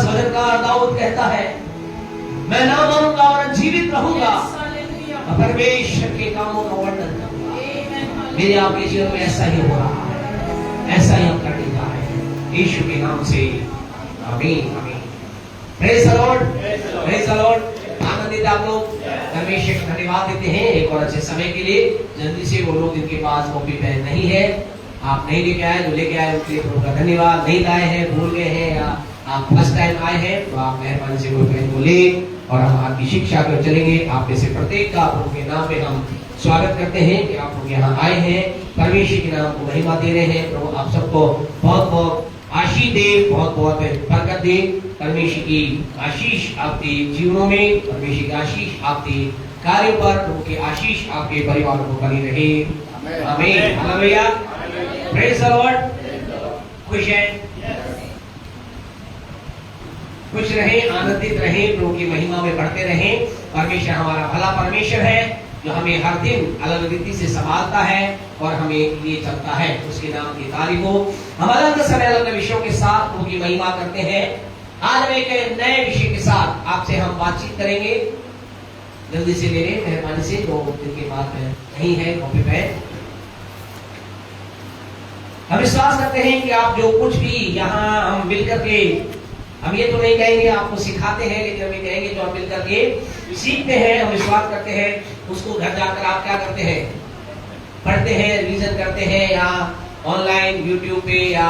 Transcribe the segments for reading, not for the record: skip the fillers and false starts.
पास वचनकार दाऊद कहता है, मैं ना मरूंगा और जीवित रहूंगा, परमेश्वर के कामों का वर्णन करूंगा। मेरे आपके जीवन में ऐसा ही हो रहा है, ऐसा ही हम करने जा रहे हैं, यीशु के नाम से आमीन आमीन। Praise the Lord, praise the Lord. आनंदित आप लोग, परमेश्वर को धन्यवाद देते हैं एक और अच्छे समय के लिए। जल्दी से वो लोग जिनके पास कॉपी पेन नहीं है, आप नहीं लेके आए, जो लेके आए उनके लिए प्रभु का धन्यवाद। नहीं लाए हैं, भूल गए हैं, या आप फर्स्ट टाइम आए हैं, तो आप मेहरबानी से वो पेन को ले और हम आपकी शिक्षा पर चलेंगे। आप में से प्रत्येक का प्रभु के नाम पे हम स्वागत करते हैं कि आप लोग यहाँ आए हैं, परमेश्वर के नाम को महिमा दे रहे हैं। प्रभु आप सबको बहुत बहुत आशीष दे, बहुत बहुत बरकत दे। परमेश्वर की आशीष आपके जीवनों में, परमेश्वर की आशीष आपके कार्य पर, प्रभु की आशीष आपके परिवारों को बनी रहे। आमीन, हालेलुया, प्रेज़ द लॉर्ड। खुश हैं, खुश रहें, आनंदित रहें, प्रभु की महिमा में बढ़ते रहें। परमेश्वर हमारा भला परमेश्वर है, जो हमें हर दिन अलग रीति से संभालता है और हमें लिए चलता है। उसके नाम की तारीफ हो। हम अलग समय अलग विषयों के साथ प्रभु की महिमा करते हैं। आज हम एक नए विषय के साथ आपसे हम बातचीत करेंगे। जल्दी से ले लें मेहरबानी से, जो जिनके पास नहीं है कॉपी पेन। हम विश्वास करते हैं कि आप जो कुछ भी यहाँ हम मिलकर के, हम ये तो नहीं कहेंगे आपको सिखाते हैं, लेकिन हम ये कहेंगे जो हम मिलकर के सीखते हैं, हम विश्वास करते हैं, उसको घर जाकर आप क्या करते हैं, पढ़ते हैं, रिवीजन करते हैं, या ऑनलाइन यूट्यूब पे या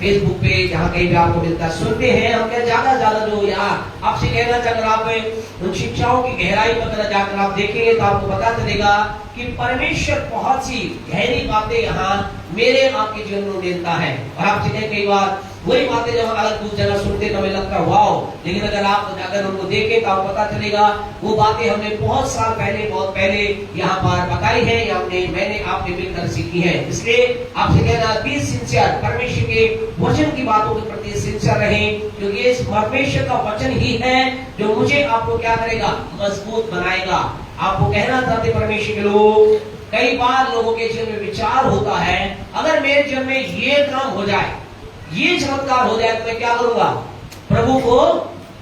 फेसबुक पे जहाँ कहीं भी आपको मिलता है सुनते हैं। हम क्या ज्यादा जो यहाँ आपसे कहना चाह, अगर आप उन शिक्षाओं की गहराई पर जाकर आप देखेंगे तो आपको पता चलेगा कि परमेश्वर बहुत सी गहरी बातें यहाँ मेरे आपके जीवन में देता है। और आपसे कई बार वही बातें जब अलग दूसरी जगह सुनते तो हमें लगता है वाओ, लेकिन अगर उनको देखें तो आपको पता चलेगा वो बातें हमने बहुत साल पहले, बहुत पहले यहाँ पर बताई है, या मैंने आपने मिलकर सीखी है। इसलिए आपसे कहना, बी सिंसियर, परमेश्वर के वचन की बातों के प्रति सिंसियर रहें, क्योंकि इस परमेश्वर का वचन ही है जो मुझे आपको क्या करेगा, मजबूत बनाएगा। आपको कहना चाहते परमेश्वर के लोग, कई बार लोगों के जीवन में विचार होता है, अगर मेरे जीवन में ये काम हो जाए, ये चमत्कार हो जाए, तो मैं क्या करूंगा, प्रभु को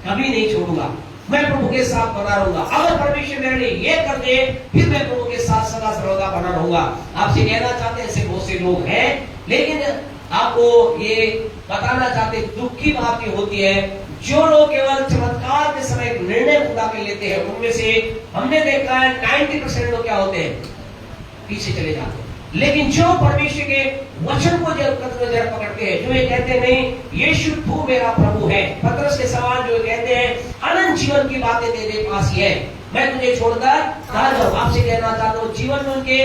कभी नहीं छोड़ूंगा, मैं प्रभु के साथ बना रहूंगा। अगर परमेश्वर मेरे लिए ये कर दे, फिर मैं प्रभु के साथ सदा सर्वदा बना रहूंगा। आपसे कहना चाहते हैं, ऐसे बहुत से लोग हैं, लेकिन आपको ये बताना चाहते, दुख की बात ये होती है, जो लोग केवल चमत्कार के समय निर्णय पूरा कर लेते हैं, उनमें से हमने देखा है 90% लोग क्या होते हैं, पीछे चले जाते हैं। लेकिन जो परमेश्वर के वचन को जब पकड़ते हैं, जो ये कहते हैं नहीं यीशु तू मेरा प्रभु है, पतरस के सवाल जो कहते हैं अनंत जीवन की बातें तेरे पास ही है, मैं तुझे छोड़कर कहां जाऊं। आपसे कहना चाहता हूं, जीवन में उनके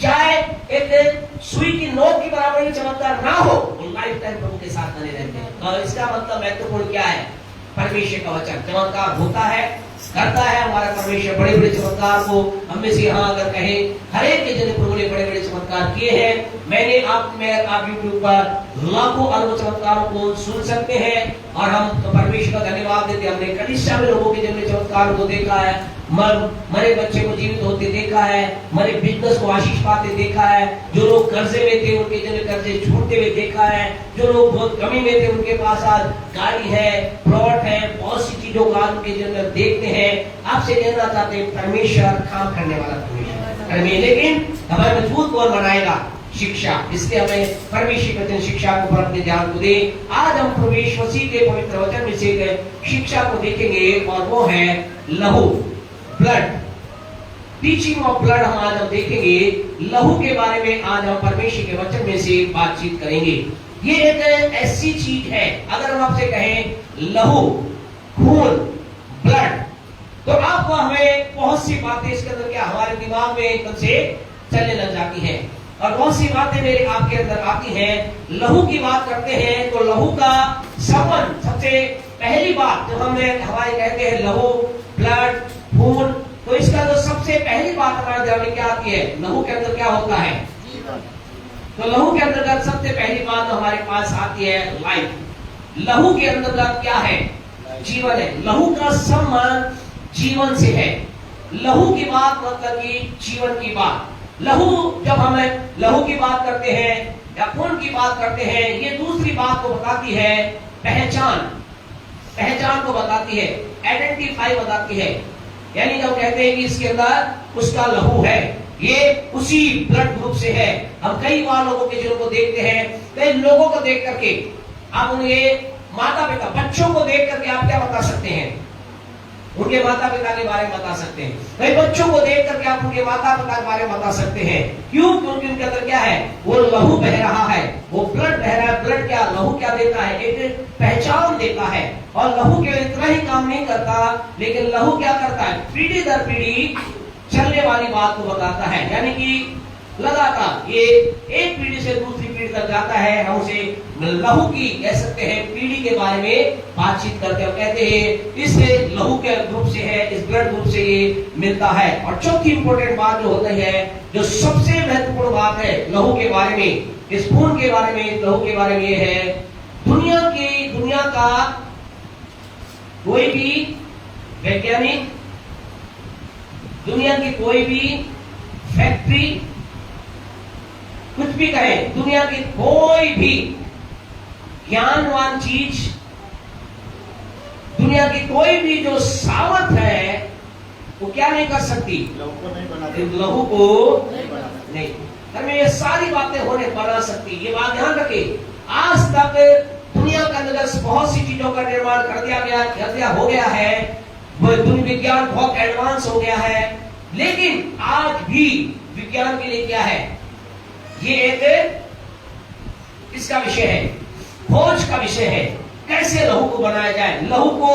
चाहे एक सुई की नोक की बराबर चमत्कार ना हो, वो लाइफ टाइम प्रभु के साथ बने रहते हैं। और इसका मतलब महत्वपूर्ण क्या है, परमेश्वर का वचन चमत्कार होता है, करता है हमारा परमेश्वर। बड़े बड़े चमत्कार को हम में से यहाँ अगर कहें, हर एक के जन प्रभु ने बड़े बड़े चमत्कार किए हैं। मैंने आप यूट्यूब पर लाखों अरबों चमत्कारों को सुन सकते हैं, और हम तो परमेश्वर का धन्यवाद देते हैं। हमने कलीसिया में लोगों के जन में चमत्कार को देखा है, मरे बच्चे को जीवित होते देखा है, मरे बिजनेस को आशीष पाते देखा है, जो लोग कर्जे में थे उनके जन कर्जे छूटते हुए देखा है, जो लोग बहुत कमी में थे उनके पास आज गाड़ी है, प्लॉट है, बहुत सी चीजों का उनके जन देखते हैं। आपसे कहना चाहते हैं, परमेश्वर काम करने वाला परमेश्वर, लेकिन हमें मजबूत कौन बनाएगा, शिक्षा। इसलिए हमें परमेश्वर की शिक्षा को पर अपने ध्यान को दे। आज हम प्रभु यीशु मसीह के पवित्र वचन में से शिक्षा को देखेंगे, और वो है लहू, ब्लड, टीचिंग ऑफ ब्लड। हम आज हम देखेंगे लहू के बारे में। आज हम परमेश्वर के वचन में से बातचीत करेंगे। ये एक ऐसी चीज है, अगर हम आपसे कहें लहू, खून, ब्लड, तो आपको हमें बहुत सी बातें इसके अंदर क्या हमारे दिमाग में एकदम से चलने लग जाती है, और बहुत सी बातें मेरे आपके अंदर आती हैं। लहू की बात करते हैं तो लहू का संबंध, सबसे पहली बात जो हमारे कहते हैं लहू, ब्लड, खून, तो इसका जो सबसे पहली बात हमारे ध्यान में क्या आती है, लहू के अंदर क्या होता है, तो लहू के अंतर्गत सबसे पहली बात तो हमारे पास आती है लाइफ। लहू के अंतर्गत क्या है, जीवन है। लहू का संबंध जीवन से है। लहू की बात मतलब कि जीवन की बात। लहू, जब हम लहू की बात करते हैं या खून की बात करते हैं, ये दूसरी बात को बताती है, पहचान। पहचान को बताती है, आइडेंटिफाई बताती है। यानी जब कहते हैं कि इसके अंदर उसका लहू है, ये उसी ब्लड ग्रुप से है। हम कई बार लोगों के जिनको देखते हैं, कई लोगों को देख करके आप उनके माता पिता, बच्चों को देख करके आप क्या बता सकते हैं? उनके माता पिता के बारे में बता सकते हैं। कई बच्चों को देख करके आप उनके माता पिता के बारे में बता सकते हैं। क्यों? क्योंकि उनके अंदर क्या है? वो लहू बह रहा है, वो ब्लड बह रहा है। ब्लड क्या, लहू क्या देता है? एक पहचान देता है। और लहू केवल इतना ही काम नहीं करता, लेकिन लहू क्या करता है? पीढ़ी दर पीढ़ी चलने वाली बात को बताता है। यानी कि लगातार ये एक पीढ़ी से दूसरी पीढ़ी तक जाता है। हम उसे लहू की कह सकते हैं, पीढ़ी के बारे में बातचीत करते हैं। कहते हैं इस लहू के ग्रुप से है, इस ब्लड ग्रुप से ये मिलता है। और चौथी इंपॉर्टेंट बात जो होती है, जो सबसे महत्वपूर्ण बात है लहू के बारे में, इस खून के बारे में, लहू के बारे में, ये है दुनिया का कोई भी वैज्ञानिक, दुनिया की कोई भी फैक्ट्री, कुछ भी कहे, दुनिया की कोई भी ज्ञानवान चीज, दुनिया की कोई भी जो सामर्थ है, वो क्या नहीं कर सकती? लहू को नहीं बना सकती। लहू को नहीं, हमें ये सारी बातें होने बना सकती। ये बात ध्यान रखें। आज तक दुनिया के अंदर बहुत सी चीजों का निर्माण कर दिया हो गया है, विज्ञान बहुत एडवांस हो गया है, लेकिन आज भी विज्ञान के लिए क्या है? ये एक इसका विषय है, खोज का विषय है, कैसे लहू को बनाया जाए। लहू को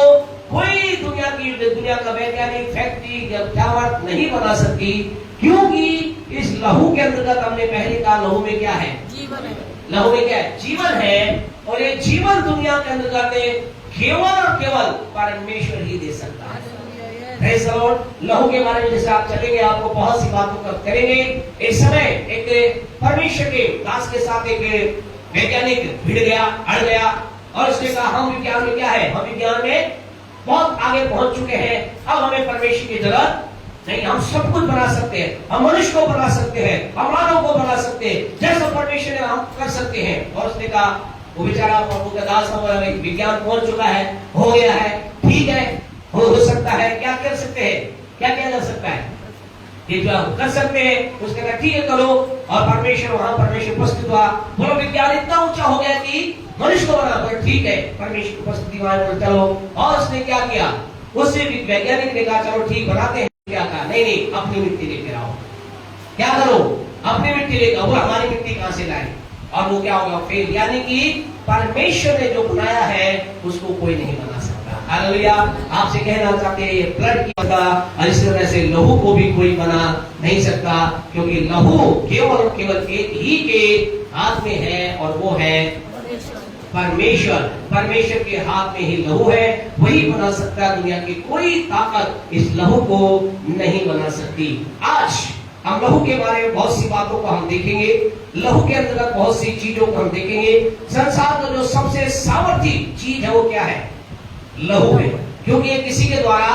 कोई दुनिया का वैज्ञानिक फैक्ट्री या जावट नहीं बना सकती, क्योंकि इस लहू के अंतर्गत हमने पहले कहा, लहू में क्या है? जीवन है। लहू में क्या है? जीवन है। और ये जीवन दुनिया के अंतर्गत केवल और केवल परमेश्वर ही दे सकता है। लहू के बारे में जैसे आप चलेंगे, आपको बहुत सी बातों करेंगे। इस समय एक परमेश्वर के दास के साथ एक वैज्ञानिक भिड़ गया, अड़ गया, और उसने कहा हम विज्ञान में क्या है? हम विज्ञान में बहुत आगे पहुंच चुके हैं, अब हमें परमेश्वर की जरूरत नहीं, हम सब कुछ बना सकते हैं, हम मनुष्य को बना सकते हैं, हम मानव को बना सकते हैं, जैसा परमेश्वर ने हम कर सकते हैं। और उसने कहा, वो बेचारा प्रभु का दास विज्ञान पहुंच चुका है, हो गया है, ठीक है, हो सकता है, क्या कर सकते हैं? क्या किया जा सकता है? ये जो कर सकते हैं, उसने कहा ठीक है करो। और परमेश्वर उपस्थित हुआ। बोलो विज्ञान इतना ऊंचा हो गया कि मनुष्य को बना, बोलो ठीक है, परमेश्वर उपस्थिति वहां चलो। और उसने क्या किया? उससे वैज्ञानिक ने कहा चलो ठीक बनाते हैं। क्या कहा? नहीं, अपनी मिट्टी लेकर आओ। क्या करो? अपनी मिट्टी लेकर। वो हमारी मिट्टी कहां से लाए? और वो क्या होगा? फेल। यानी कि परमेश्वर ने जो बनाया है उसको कोई नहीं बना सकता। हालेलुया। आपसे कहना चाहते हैं, ये ब्लड की बता, और इस तरह से लहू को भी कोई बना नहीं सकता, क्योंकि लहू केवल एक ही के हाथ में है, और वो है परमेश्वर। परमेश्वर के हाथ में ही लहू है, वही बना सकता है। दुनिया की कोई ताकत इस लहू को नहीं बना सकती। आज हम लहू के बारे में बहुत सी बातों को हम देखेंगे, लहू के अंतर्गत बहुत सी चीजों को हम देखेंगे। संसार का जो सबसे सामर्थी चीज है वो क्या है? लहू है। क्योंकि ये किसी के द्वारा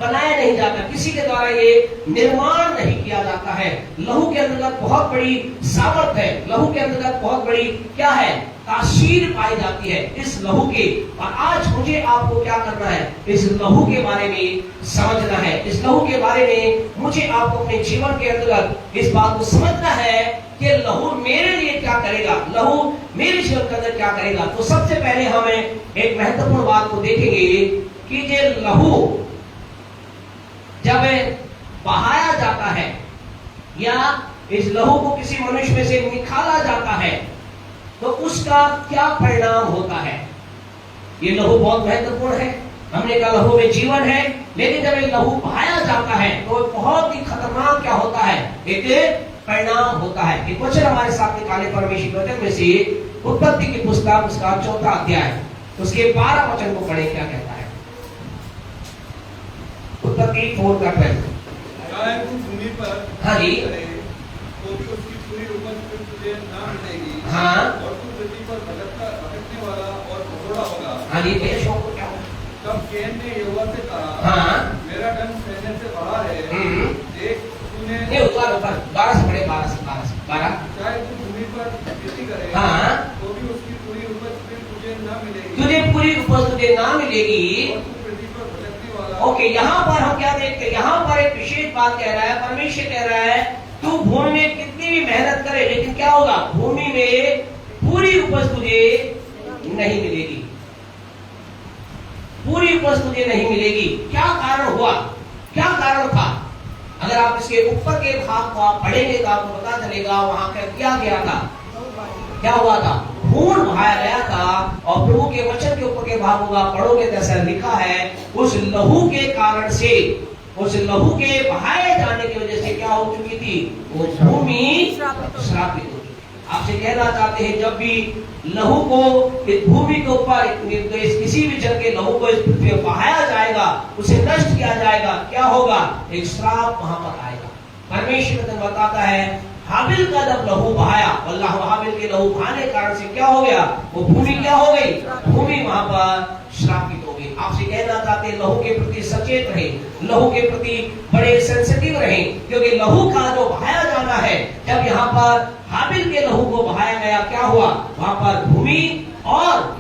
बनाया नहीं जाता, किसी के द्वारा ये निर्माण नहीं किया जाता है। लहू के अंतर्गत बहुत बड़ी सामर्थ है, लहू के अंतर्गत बहुत बड़ी क्या है? तासीर पाई जाती है इस लहू की। और आज मुझे आपको क्या करना है? इस लहू के बारे में समझना है। इस लहू के बारे में मुझे आपको अपने जीवन के अंतर्गत इस बात को समझना है कि लहू मेरे लिए क्या करेगा, लहू मेरे जीवन के अंदर क्या करेगा। तो सबसे पहले हमें एक महत्वपूर्ण बात को देखेंगे कि ये लहू जब बहाया जाता है, या इस लहू को किसी मनुष्य में से निकाला जाता है, तो उसका क्या परिणाम होता है। ये लहू बहुत महत्वपूर्ण है। हमने कहा लहू में जीवन है, लेकिन जब ये लहू बहाया जाता है तो बहुत ही खतरनाक क्या होता है? एक परिणाम होता है। एक वचन हमारे साथ निकाले परमेश्वर वचन में से, उत्पत्ति की पुस्तक उसका 4वां अध्याय, उसके 12 वचन को पढ़े। क्या कहता है? उत्पत्ति 4:12। हाँ जी। तो भी उसकी पूरी उपज फिर तुझे ना मिलेगी। हाँ। और तू पृथ्वी पर भटकने वाला और भगोड़ा होगा। हाँ जी। मेरे शौक को क्या होगा? तब कैन ने यहोवा से कहा, हाँ, मेरा धन सहने से बाहर है। देख तूने नहीं ऊपर 12 से पढ़े, 12 चाहे तू भूमि पर खेती करे, हाँ, तो भी उसकी पूरी उपज फिर तुझे ना मिलेगी। तुझे पूरी उपज तुझे ना मिलेगी। मिलेगी। और तू पृथ्वी पर भटकने वाला ओके, यहाँ पर हम क्या देखते हैं, यहाँ पर एक विशेष बात कह रहा है, परमेश्वर कह रहा है तू भूमि में कितनी भी मेहनत करे लेकिन क्या होगा, भूमि में पूरी उपज तुझे नहीं मिलेगी, पूरी उपज तुझे नहीं मिलेगी। क्या कारण हुआ, क्या कारण था? अगर आप इसके ऊपर के भाग को आप पढ़ेंगे तो आपको पता चलेगा वहां का क्या गया था, क्या हुआ था। खून बहाया गया था और प्रभु के वचन के ऊपर के भागों का पढ़ोगे तो ऐसा लिखा है, उस लहू के कारण से, उस लहू के बहाए जाने की वजह से क्या हो चुकी थी, वो भूमि श्रापित हो चुकी। आपसे कहना चाहते हैं जब भी लहू को इस भूमि के ऊपर किसी भी जल के लहू को इस पृथ्वी पर बहाया जाएगा, उसे नष्ट किया जाएगा, क्या होगा, एक श्राप वहां पर आएगा। परमेश्वर बताता है हाबिल का जब लहू बहाया, अल्लाह हाबिल के लहू बहाने के कारण से क्या हो गया, वो भूमि क्या हो गई, भूमि वहां पर श्रापित हो गई। आपसे कहना चाहते हैं लहू के प्रति सचेत रहे, लहू के प्रति बड़े सेंसिटिव रहे, क्योंकि लहू का जो बहाया जाना है, जब यहाँ पर हाबिल के लहू को बहाया गया क्या हुआ, वहां पर भूमि और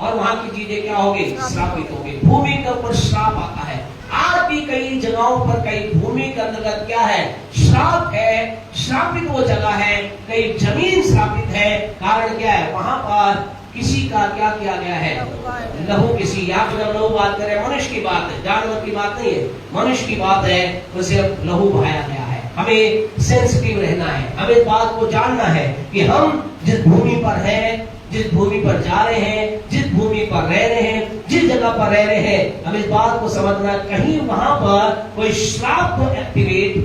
वहां की चीजें क्या हो गई, श्रापित हो गई। भूमि के ऊपर श्राप आता है। आज भी कई जगहों पर, कई भूमि के अंतर्गत क्या है, श्राप है, श्रापित वो जगह है, कई जमीन श्रापित है। कारण क्या है, वहां पर किसी का क्या किया गया है, लहू किसी, यहाँ पे जब लहू बात करें मनुष्य की बात है, जानवर की बात नहीं है, मनुष्य की बात है, तो सिर्फ लहू बहाया गया है। हमें सेंसिटिव रहना है, हमें इस बात को जानना है कि हम जिस भूमि पर हैं, जिस भूमि पर जा रहे हैं, जिस भूमि पर रह रहे हैं, जिस जगह पर रह रहे हैं, हमें इस बात को समझना, कहीं वहां पर कोई श्राप तो एक्टिवेट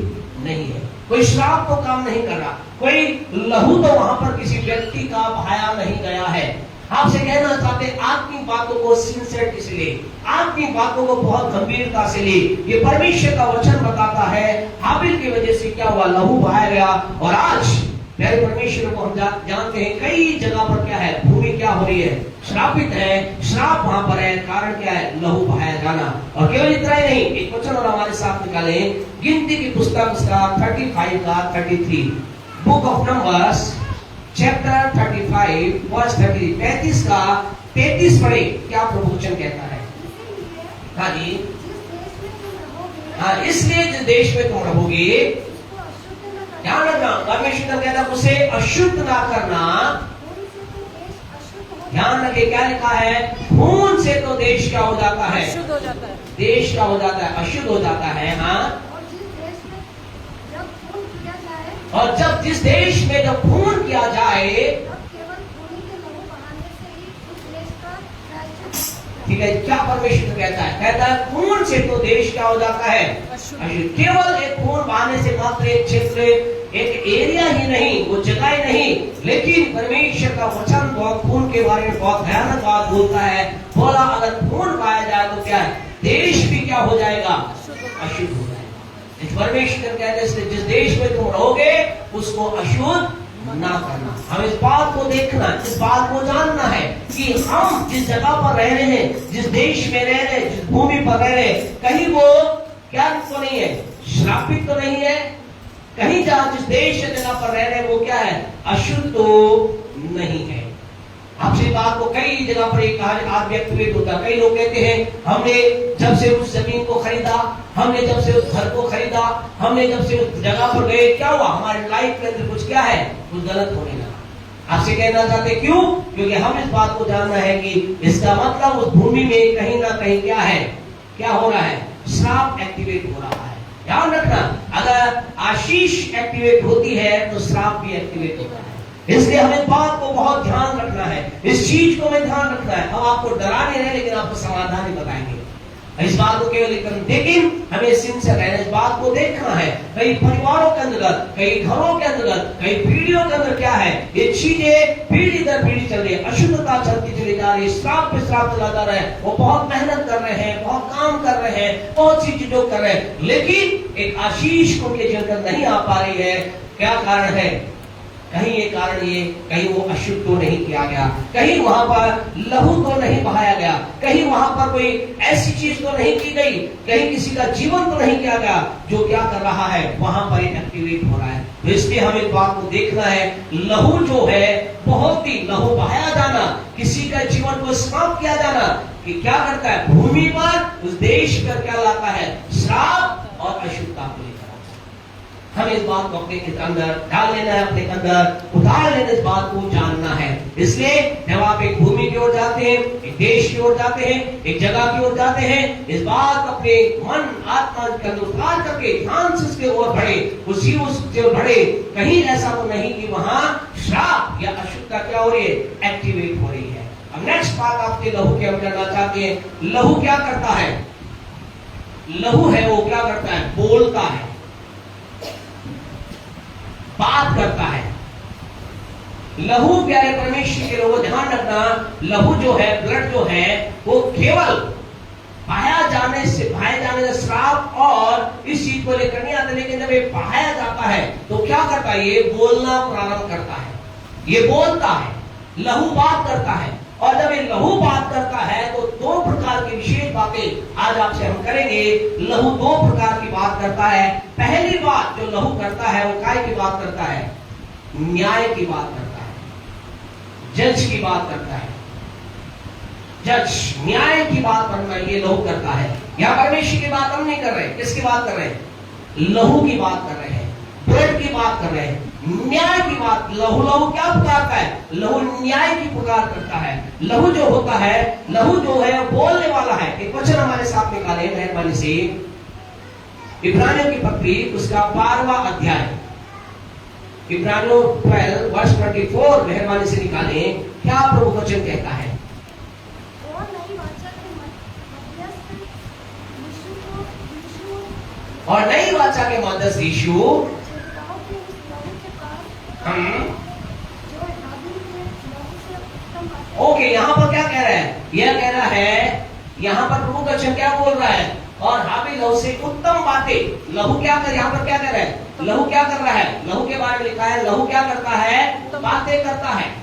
नहीं है, कोई श्राप तो काम नहीं कर रहा, कोई लहू तो वहां पर किसी व्यक्ति का बहाया नहीं गया है। आपसे कहना चाहते हैं आत्मिक बातों को सिंसियरिटी से ले, आत्मिक बातों को बहुत गंभीरता से ले। ये परमेश्वर का वचन बताता है हाबिल की वजह से क्या हुआ, लहू बहाया गया। और आज प्यारे परमेश्वर को हम जानते हैं कई जगह पर क्या है, भूमि क्या हो रही है, श्रापित है, श्राप वहां पर है। कारण क्या है, लहू बहाया जाना। और केवल इतना ही नहीं, एक वचन और हमारे साथ निकाले, गिनती की पुस्तक उसका 35 का 33, book of numbers chapter 35 verse 35 का 33 पढ़े, क्या प्रभु वचन कहता है। हाँ जी, हाँ, इसलिए जिस देश में तुम रहोगे, ध्यान रखना, परमेश्वर कहता है उसे अशुद्ध ना करना। ध्यान रखिए क्या लिखा है, खून से तो देश क्या हो जाता है, अशुद्ध हो जाता है, देश क्या हो जाता है, अशुद्ध हो जाता है। हाँ, और जब जिस देश में जब खून किया जाए, ठीक है, क्या परमेश्वर कहता है, कहता है खून से तो देश क्या हो जाता है, अशुद्ध। केवल एक खून बहाने से मात्र एक क्षेत्र, एक एरिया ही नहीं, वो जगह ही नहीं, लेकिन परमेश्वर का वचन बहुत खून के बारे में बहुत भयानक बात बोलता है। बोला अगर खून पाया जाए तो क्या है, देश भी क्या हो जाएगा, अशुद्ध हो जाएगा। परमेश्वर कहते हैं जिस देश में तुम रहोगे उसको अशुद्ध ना करना। हम इस बात को देखना, इस बात को जानना है कि हम जिस जगह पर रह रहे हैं, जिस देश में रह रहे हैं, जिस भूमि पर रह रहे हैं, कहीं वो क्या तो नहीं है, श्रापित तो नहीं है, कहीं जहां जिस देश जगह पर रह रहे हैं वो क्या है, अशुद्ध तो नहीं है। आपसे बात को कई जगह पर एक आज व्यक्त होता है। कई लोग कहते हैं हमने जब से उस जमीन को खरीदा, हमने जब से उस घर को खरीदा, हमने जब से उस जगह पर गए, क्या हुआ, हमारे लाइफ के अंदर कुछ क्या है, कुछ गलत होने लगा। आपसे कहना चाहते क्यों, क्योंकि हम इस बात को जानना है कि इसका मतलब उस भूमि में कहीं ना कहीं क्या है, क्या हो रहा है, श्राप एक्टिवेट हो रहा है। ध्यान रखना, अगर आशीष एक्टिवेट होती है तो श्राप भी एक्टिवेट होता है। इसलिए हमें बात को बहुत ध्यान रखना है, इस चीज को हमें ध्यान रखना है। हम आपको डरा नहीं रहे, लेकिन आपको समाधान ही बताएंगे। इस बात को केवल लेकिन हमें सिंसियर रहना, इस बात को देखना है। कई परिवारों के अंतर्गत, कई घरों के अंतर्गत, कई पीढ़ियों के अंदर क्या है, ये चीजें पीढ़ी दर पीढ़ी चल रही है, अशुद्धता चलती चली जा रही है, श्राप पे श्राप चला जा रहा है। वो बहुत मेहनत कर रहे हैं, बहुत काम कर रहे हैं, बहुत सी चीजों कर रहे हैं, लेकिन एक आशीष को उनके जीवन में नहीं आ पा रही है। क्या कारण है, कहीं ये कारण ये, कहीं वो अशुद्ध तो नहीं किया गया, कहीं वहां पर लहू तो नहीं बहाया गया, कहीं वहां पर कोई ऐसी चीज तो नहीं की गई, कहीं किसी का जीवन तो नहीं किया गया जो क्या कर रहा है, वहां पर एक्टिवेट हो रहा है। तो इसलिए हमें इस बात को देखना है, लहू जो है बहुत ही, लहू बहाया जाना, किसी का जीवन को समाप्त किया जाना, कि क्या करता है, भूमि पर उस देश पर क्या लाता है, श्राप और अशुद्धता को लेकर। हमें इस बात को अपने अंदर डाल लेना है, अपने अंदर उतार लेना, इस बात को जानना है। इसलिए जब आप एक भूमि की ओर जाते हैं, एक देश की ओर जाते हैं, एक जगह की ओर जाते हैं, इस बात अपने मन आत्मा के अंदर उतार करके ध्यान से उसके ओर बढ़े, उससे बढ़े। कहीं ऐसा तो नहीं कि वहां श्राप या अशुद्धता क्या हो रही है, एक्टिवेट हो रही है। अब नेक्स्ट बात आपके लहू के हम जानना चाहते हैं, लहू क्या करता है? लहू है वो क्या करता है, बोलता है, बात करता है। लहू प्यारे परमेश्वर के लोगों ध्यान रखना, लहू जो है, ब्लड जो है, वो केवल बहाया जाने से श्राप और इस चीज को लेकर नहीं आता, लेकिन जब ये बहाया जाता है तो क्या करता है, ये बोलना प्रारंभ करता है, ये बोलता है, लहू बात करता है। और जब ये लहू बात करता है तो दो प्रकार की विशेष बातें आज आपसे हम करेंगे। लहू दो प्रकार की बात करता है। पहली बात जो लहू करता है वो काय की बात करता है, न्याय की बात करता है, जज की बात करता है, जज न्याय की बात करना ये लहू करता है। यहां परमेश्वर की बात हम नहीं कर रहे, किसकी बात कर रहे हैं, लहू की बात कर रहे हैं, ब्लड की बात कर रहे हैं, न्याय की बात। लहू क्या पुकारता है, लहू न्याय की पुकार करता है। लहू जो होता है, लहू जो है बोलने वाला है। एक वचन हमारे साथ निकाले मेहरबानी से, इब्रानियों की पत्री उसका 12वां अध्याय, इब्रानियों 12 वर्ष 24 मेहरबानी से निकाले, क्या प्रभु वचन कहता है। और नई वाचा के मध्यस्थ यीशु ओके, यहां पर क्या कह रहा है, यह कह रहा है, यहां पर प्रभु का वचन क्या बोल रहा है, और हाबिल लहू से उत्तम बातें। लहू क्या कर, यहां पर क्या कह रहा है, लहू क्या कर रहा है, लहू के बारे में लिखा है, लहू क्या करता है, बातें करता है।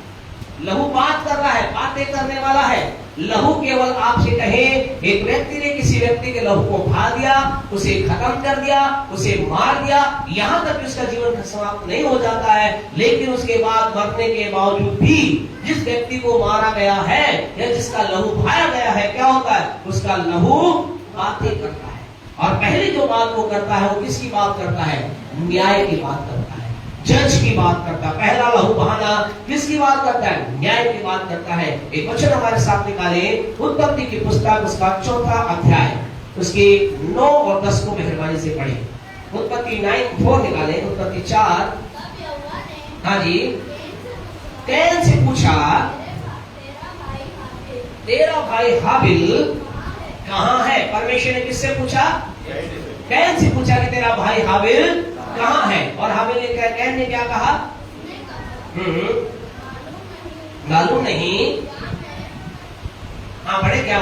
लहू बात कर रहा है, बातें करने वाला है। लहू केवल आपसे कहे, एक व्यक्ति ने किसी व्यक्ति के लहू को खा दिया, उसे खत्म कर दिया, उसे मार दिया, यहां तक उसका जीवन समाप्त नहीं हो जाता है, लेकिन उसके बाद मरने के बावजूद भी जिस व्यक्ति को मारा गया है या जिसका लहू बहाया गया है, क्या होता है, उसका लहू बातें करता है। और पहली जो बात वो करता है वो किसकी बात करता है, न्याय की बात करता है, जज की बात करता है। पहला लहू बहाना किसकी बात करता है, न्याय की बात करता है। एक वचन हमारे साथ निकाले, उत्पत्ति की पुस्तक उसका 4था अध्याय, उसके 9 और 10 को मेहरबानी से पढ़े। उत्पत्ति 9:4 निकाले, उत्पत्ति 4। हाँ जी, कैन से पूछा, तेरा भाई हाबिल कहाँ है। परमेश्वर ने किससे पूछा, कैन से पूछा कि तेरा भाई हाबिल कहाँ है। और हाबिल ने क्या, कैन ने क्या कहा, मालूम नहीं। हाँ पढ़े, क्या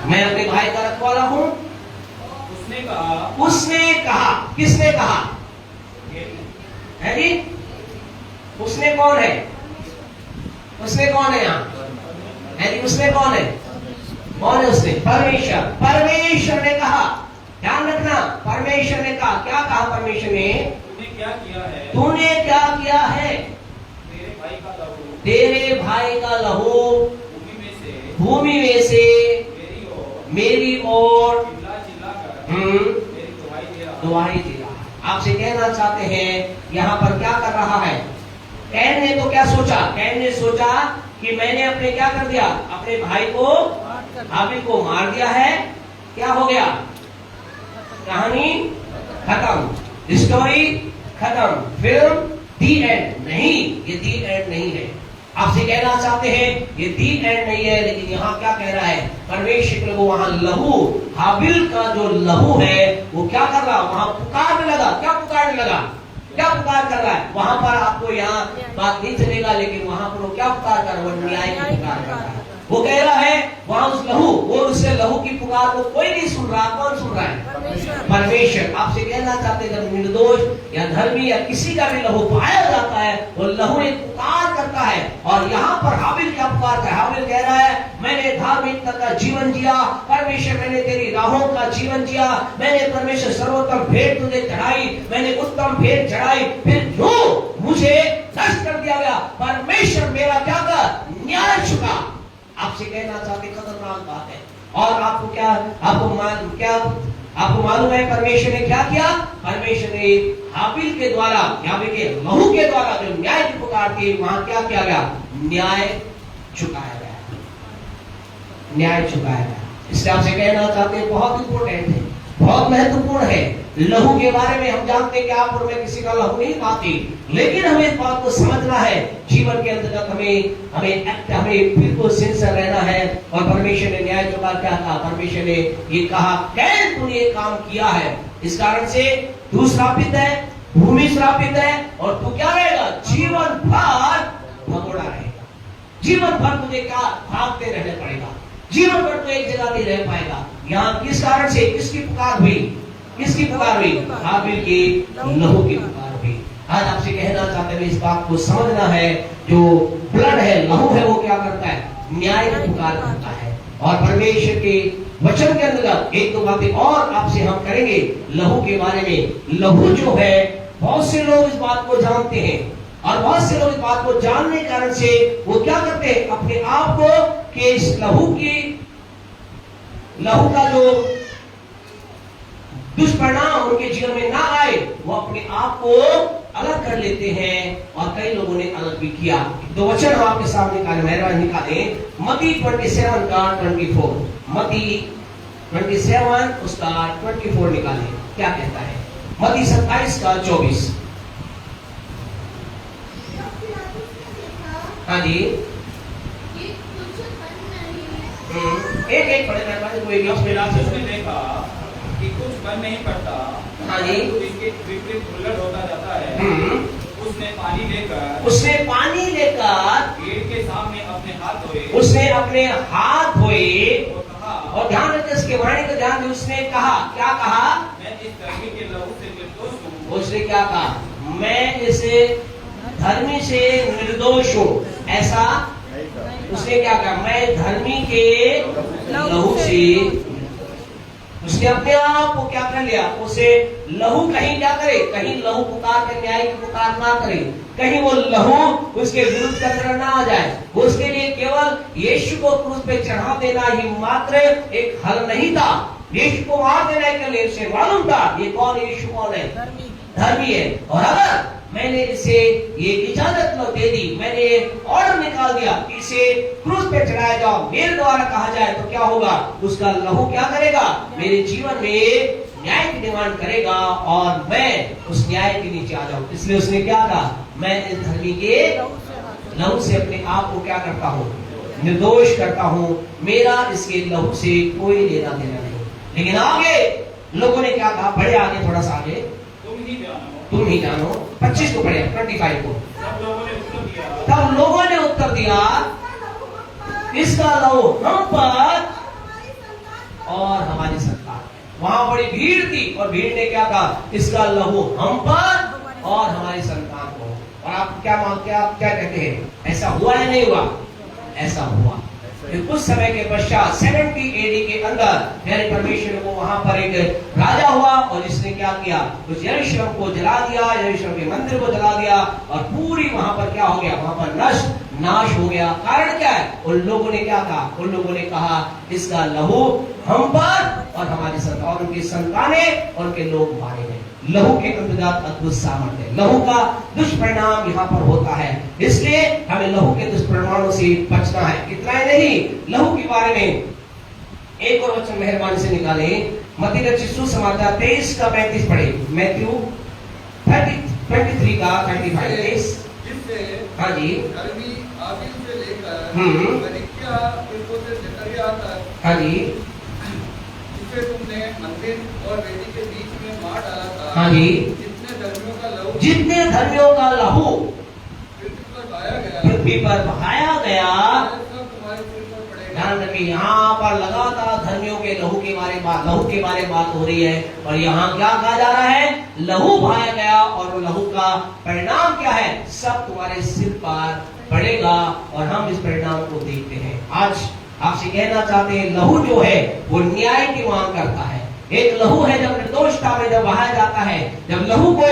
मैं अपने भाई का रखवाला हूँ। उसने कहा, किसने कहा है जी, उसने कौन है, उसने कौन है यहाँ है जी, उसने कौन है, कौन है उसने, परमेश्वर। परमेश्वर ने कहा, ध्यान रखना, परमेश्वर ने कहा, क्या कहा परमेश्वर ने, तूने क्या किया है, तूने क्या किया है, तेरे भाई का लहू भूमि में से मेरी ओर दुहाई दे रहा है। आपसे कहना चाहते हैं, यहाँ पर क्या कर रहा है, कैन ने तो क्या सोचा, कैन ने सोचा कि मैंने अपने क्या कर दिया, अपने भाई को हाबिल को मार दिया है, क्या हो गया, कहानी खत्म, स्टोरी खत्म, फिल्म दी एंड। नहीं, ये दी एंड नहीं है। आपसे कहना चाहते हैं ये दी एंड नहीं है, लेकिन यहाँ क्या कह रहा है परमेश्वर को, वहां लहू, हाबिल का जो लहू है वो क्या कर रहा, वहां पुकारने लगा। क्या पुकारने लगा, क्या पुकार कर रहा है, वहां पर आपको यहाँ बात नहीं चलेगा, लेकिन वहां पर वो क्या पुकार कर रहा है, वो न्याय की पुकार कर रहा है। वो कह रहा है वहां उस लहू, वो उससे लहू की पुकार को कोई नहीं सुन रहा। कौन सुन रहा है? परमेश्वर। आपसे कहना चाहते हैं जब निर्दोष या धर्मी या किसी का भी लहू पाया जाता है, वो लहू एक पुकार करता है। और यहाँ पर हाबिल क्या पुकार है? हाबिल कह रहा है मैंने धार्मिकता का जीवन जिया, परमेश्वर मैंने तेरी राहों का जीवन जिया, मैंने परमेश्वर सर्वोत्तम भेंट तुझे चढ़ाई, मैंने उत्तम भेंट चढ़ाई, फिर जो मुझे नष्ट कर दिया गया, परमेश्वर मेरा क्या कर? न्याय चुका। आपसे कहना चाहते खतरनाक बात है। और आपको क्या आपको मालूम है परमेश्वर ने क्या किया? परमेश्वर ने हाबिल के द्वारा, हाबिल के लहू के द्वारा जो न्याय की पुकार थी, वहां क्या किया गया? न्याय चुकाया गया, न्याय चुकाया गया। इसलिए आपसे कहना चाहते हैं बहुत इंपॉर्टेंट है, बहुत महत्वपूर्ण है। लहू के बारे में हम जानते हैं कि आप और मैं किसी का लहू नहीं पाती, लेकिन हमें इस बात को समझना है जीवन के अंतर्गत हमें बिल्कुल सिंसियर रहना है। और परमेश्वर ने न्याय चुका क्या कहा? परमेश्वर ने ये कहा कैन तूने ये काम किया है, इस कारण से तू श्रापित है, भूमि श्रापित है, और तू क्या रहेगा? जीवन भर भगोड़ा रहेगा। जीवन भर तुझे क्या? भागते रहने पड़ेगा। जीवन भर तो एक जगह नहीं रह पाएगा। यहाँ किस कारण से? किसकी पुकार हुई? किसकी पुकार हुई? हाबिल की लहू की पुकार हुई। आज आपसे कहना चाहते हैं इस बात को समझना है, जो ब्लड है, लहू है, वो क्या करता है? न्याय की पुकार करता है। और परमेश्वर के वचन के अंदर एक दो बातें और आपसे हम करेंगे लहू के बारे में। लहू जो है, बहुत से लोग इस बात को जानते हैं, और बहुत से लोग इस बात को जानने के कारण से वो क्या करते हैं? अपने आप को कि इस लहू का जो दुष्परिणाम उनके जीवन में ना आए, वो अपने आप को अलग कर लेते हैं। और कई लोगों ने अलग भी किया। दो वचन हम आपके सामने निकाले। मत्ती 27 का 24, मत्ती 27 उसका 24 निकाले। क्या कहता है? मत्ती 27 का 24। हाँ जी, एक पढ़े मेहरबानी कोई भी। पिलातुस ने देखा कि कुछ बन नहीं पड़ता, हाँ जी, इसके विपरीत उलट होता जाता है। उसने पानी लेकर भीड़ के सामने अपने हाथ धोए, उसने अपने हाथ धोए, और ध्यान रखिए इसके वाणी को ध्यान दे। उसने कहा, क्या कहा? मैं इस धर्मी के लहू से निर्दोष हूँ। उसने क्या कहा? मैं इस धर्मी से निर्दोष हूँ। ऐसा उसने क्या कहा? मैं धर्मी के लहू से। उसने अपने आप को क्या कर लिया? उसे लहू कहीं क्या करे? कहीं लहू पुकार के न्याय की पुकार ना करे, कहीं वो लहू उसके विरुद्ध का तरह ना आ जाए। उसके लिए केवल यीशु को क्रूस पे चढ़ा देना ही मात्र एक हल नहीं था। यीशु को मार देने के लिए उसे मालूम था ये कौन? यीशु कौन है? धर्मी है। और अगर मैंने इसे ये इजाजत दे दी, मैंने ऑर्डर निकाल दिया कि इसे क्रूस पे चढ़ाया जाओ, मेरे द्वारा कहा जाए, तो क्या होगा? उसका लहू क्या करेगा? मेरे जीवन में न्याय की डिमांड करेगा, और मैं उस न्याय के नीचे आ जाऊं। इसलिए उसने क्या कहा? मैं इस धर्मी के लहू से अपने आप को क्या करता हूँ? निर्दोष करता हूँ। मेरा इसके लहू से कोई लेना देना नहीं। लेकिन आगे लोगों ने क्या कहा? बड़े आगे, थोड़ा सा आगे, तुम ही जानो। 25 को पढ़े, 25 को। तब लोगों ने उत्तर दिया इसका लहू हम पर और हमारी संतान। वहां बड़ी भीड़ थी, और भीड़ ने क्या कहा? इसका लहू हम पर और हमारी संतान को। और आप क्या कहते हैं? ऐसा हुआ या नहीं हुआ? ऐसा हुआ। कुछ समय के पश्चात 70 AD के अंदर प्यारे परमेश्वर को वहां पर एक राजा हुआ, और इसने क्या किया? उस यरूशलेम को जला दिया, यरूशलेम के मंदिर को जला दिया, और पूरी वहां पर क्या हो गया? वहां पर नाश हो गया। कारण क्या है? उन लोगों ने क्या कहा? उन लोगों ने कहा इसका लहू हम पर और हमारी संतान, और उनकी संतानें और उनके लोग मारे गए। लहू के अंतर्गत अद्भुत सामर्थ्य, लहू का दुष्परिणाम यहाँ पर होता है। इसलिए हमें लहू के दुष्परिणामों से बचना है। इतना ही नहीं, लहू के बारे में एक और वचन मेहरबानी से निकाले। मत्ती का सुसमाचार 23 का 35 पढ़े। मैथ्यू 23 का 35। हाँ जी, हाँ जी, तुमने मंदिर और वेदी के बीच में मार डाला था। हाँ जी, जितने धर्मियों का लहू पृथ्वी पर बहाया गया सब तुम्हारे सिर पर ध्यान रखिए, यहाँ पर लगातार धर्मियों के लहू के बारे में बात हो रही है, और यहाँ क्या कहा जा रहा है? लहू बहाया गया, और वो लहू का परिणाम क्या है? सब तुम्हारे सिर पर पड़ेगा, और हम इस परिणाम को देखते हैं। आज आपसे कहना चाहते हैं, लहू जो है वो न्याय की मांग करता है। एक लहू है जब निर्दोषता में जब बहाया जाता है, जब लहू को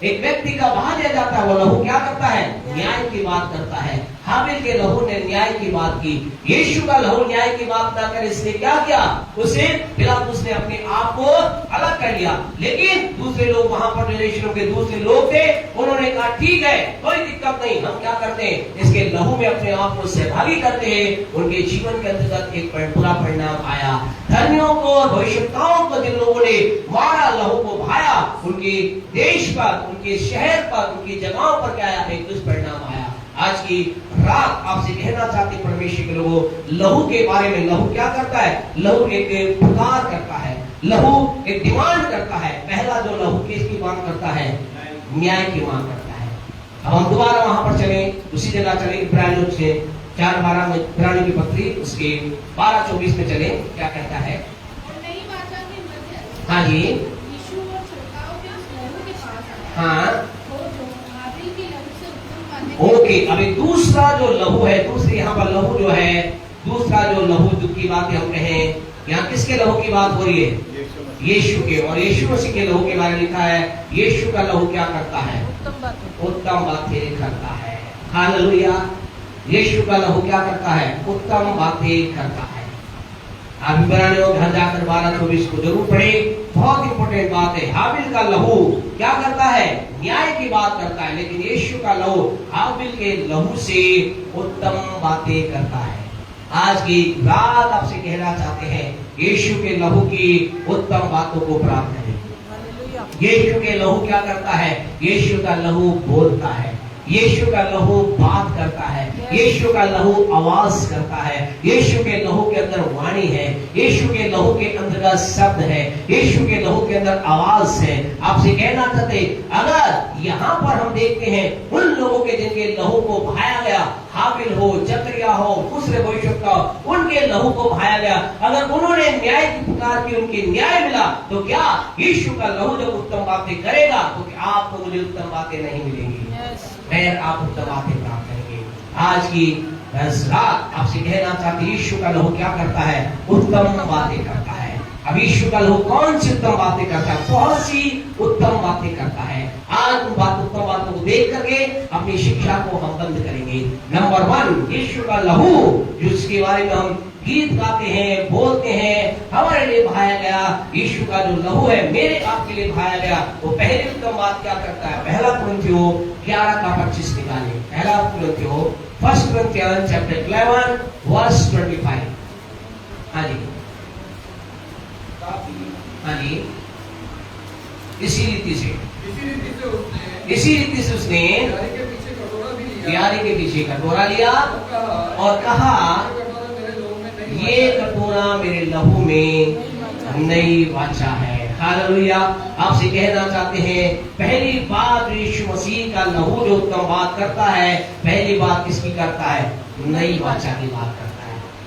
एक व्यक्ति का बहा दिया जाता है, वो लहू क्या करता है? न्याय की बात करता है। हाबिल के लहू ने न्याय की बात की, यीशु का लहू न्याय की बात ना कर इसने क्या किया? उसे पिलातुस ने अपने आप को अलग कर लिया। लेकिन दूसरे लोग वहां पर जो यीशु के दूसरे लोग थे, उन्होंने कहा ठीक है, कोई दिक्कत नहीं, हम क्या करते हैं? इसके लहू में अपने आप को सहभागी करते हैं। उनके जीवन के अंतर्गत एक बुरा परिणाम आया। धर्मियों को, भविष्यवक्ताओं को जिन लोगों ने मारा, लहू को बहाया, उनके देश पर, उनके शहर पर, उनकी जगहों पर क्या आया? एक दुष्परिणाम आया। आज की रात आपसे कहना चाहते परमेश्वर के लोगों, लहू के बारे में। लहू क्या करता है? लहू एक पुकार करता है, लहू एक डिमांड करता है। पहला जो लहू किसकी मांग करता है? न्याय की मांग करता है। अब हम दोबारा वहां पर चले, उसी जगह चले, इब्रानियों से 4:12 में, इब्रानियों की पत्री उसके 12:24 में चले, क्या कहता है? हाँ जी, हाँ ओके। अभी दूसरा जो लहू है, दूसरी यहाँ पर लहू जो है, दूसरा जो लहू की बात हम कहें, यहाँ किसके लहू की बात हो रही है? यीशु के। और यीशु मसीह के लहू के बारे में लिखा है, यीशु का लहू क्या करता है? उत्तम बातें करता है। हालेलुया। यीशु का लहू क्या करता है? उत्तम बातें करता है। आप इब्रानियों घर जाकर 12:24 को जरूर पढ़े, बहुत इंपॉर्टेंट बात है। हाबिल का लहू क्या करता है? न्याय की बात करता है, लेकिन यीशु का लहू हाबिल के लहू से उत्तम बातें करता है। आज की रात आपसे कहना चाहते हैं, यीशु के लहू की उत्तम बातों को प्राप्त करें। यीशु के लहू क्या करता है? यीशु का लहू बोलता है, यीशु का लहू बात करता है, यीशु का लहू आवाज करता है, यीशु के लहू के अंदर वाणी है, यीशु के लहू के अंदर शब्द है, यीशु के लहू के अंदर आवाज है। आपसे कहना चाहते, अगर यहाँ पर हम देखते हैं उन लोगों के जिनके लहू को बहाया गया, हाबिल हो, जकरिया हो, दूसरे भविष्यवक्ता हो, उनके लहू को बहाया गया, अगर उन्होंने न्याय की पुकार की, उनके न्याय मिला, तो क्या यीशु का लहू जब उत्तम बातें करेगा तो क्या आपको मुझे उत्तम बातें नहीं मिलेंगी? फिर आप उत्तम बातें प्राप्त करेंगे। आज की रात आपसे कहना चाहते, यीशु का लहू क्या करता है? उत्तम बातें करता है। अब यीशु का लहू कौन सी उत्तम बातें करता है? बहुत सी उत्तम बातें करता है। आज उन उत्तम बातों को देख करके अपनी शिक्षा को हम बंद करेंगे। नंबर 1, यीशु का लहू, जिसके बारे में हम गीत गाते हैं, बोलते हैं, हमारे लिए बहाया गया। यीशु का जो लहू है मेरे आपके लिए बहाया गया, वो पहली उत्तम बात क्या करता है? पहला कुरिन्थियों 11:25 निकाले। पहला कुरिन्थियों 1 Corinthians chapter 11 verse 25। हाँ जी, हाँ जी। इसी रीति से उसने यारी के पीछे कटोरा लिया और कहा, ये कटोरा मेरे लहू में नई वाचा है। हालेलुया। आपसे कहना चाहते हैं, पहली बात यीशु मसीह का लहू जो उत्तम बात करता है, पहली बात किसकी करता है? नई वाचा की बात करता है,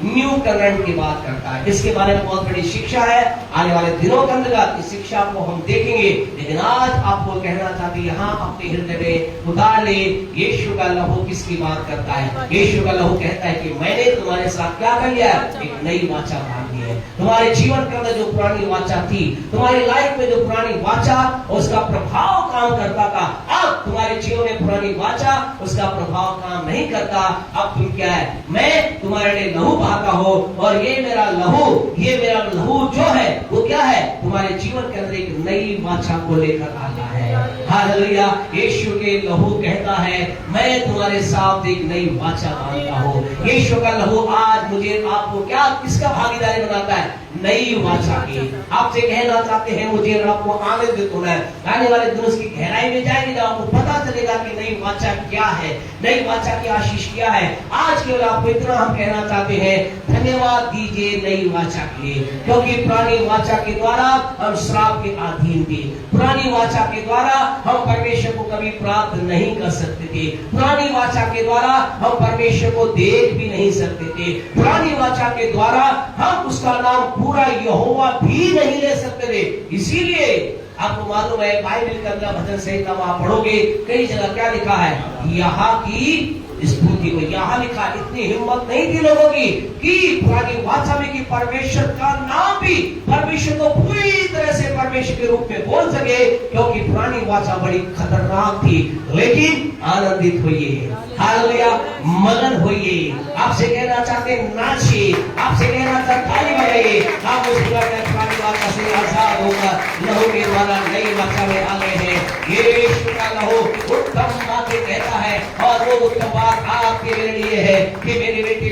न्यू कवेनेंट की बात करता है। इसके बारे में बहुत बड़ी शिक्षा है, आने वाले दिनों के अंतर्गत इस शिक्षा को हम देखेंगे। लेकिन आज आपको कहना चाहते हैं, यहाँ अपने हृदय में उतार ले, यीशु का लहू किसकी बात करता है? यीशु का लहू कहता है कि मैंने तुम्हारे साथ क्या कर लिया? एक नई वाचा बांध दी है। तुम्हारे जीवन के अंदर जो पुरानी वाचा थी, तुम्हारी लाइफ में जो पुरानी वाचा उसका प्रभाव काम करता था, अब तुम्हारे जीवन में पुरानी वाचा उसका प्रभाव काम नहीं करता। अब तुम क्या है? मैं तुम्हारे लिए लहू बहाता हूं, और ये मेरा लहू जो है वो क्या है? तुम्हारे जीवन के अंदर एक नई वाचा को लेकर आता है। हालेलुया। यीशु के लहू कहता है, मैं तुम्हारे साथ एक नई वाचा बांधता हूँ। यीशु का लहू आज मुझे आपको क्या, किसका भागीदारी बनाता है? नई वाचा की। आपसे कहना चाहते हैं, मुझे आपको आनंदित होना है। आने वाले दिन उसकी इसकी गहराई में जाएंगे, जब आपको पता चलेगा कि नई वाचा क्या है, नई वाचा की आशीष क्या है। आज केवल आपको इतना हम कहना चाहते हैं, धन्यवाद दीजिए नई वाचा के लिए, क्योंकि पुरानी वाचा के द्वारा हम श्राप के अधीन थे। पुरानी वाचा के द्वारा हम परमेश्वर को कभी प्राप्त नहीं कर सकते थे। पुरानी वाचा के द्वारा हम परमेश्वर को देख भी नहीं सकते थे। पुरानी वाचा के द्वारा हम उसका नाम पूरा यहोवा भी नहीं ले सकते थे। इसीलिए आपको मालूम है, बाइबल के अंदर भजन संहिता आप पढ़ोगे, कई जगह क्या लिखा है, यहाँ की स्तुति को, यहाँ लिखा। इतनी हिम्मत नहीं थी लोगों की कि पुरानी वाचा में कि परमेश्वर का नाम भी परमेश्वर को पूरी तरह से परमेश्वर के रूप में बोल सके, क्योंकि पुरानी वाचा बड़ी खतरनाक थी। लेकिन आनंदित होइए, हालेलुया, मगन होइए। आपसे कहना चाहते नाचिए, आपसे कहना चाहते ताली बजाइए। आप उस पुरानी वाचा से आजाद होकर लहू के द्वारा नई वाचा में आ गए हैं। यीशु का लहू उत्तम बातें कहता है, और वो उत्तम बात आपके मेरे लिए है कि मेरी बेटी,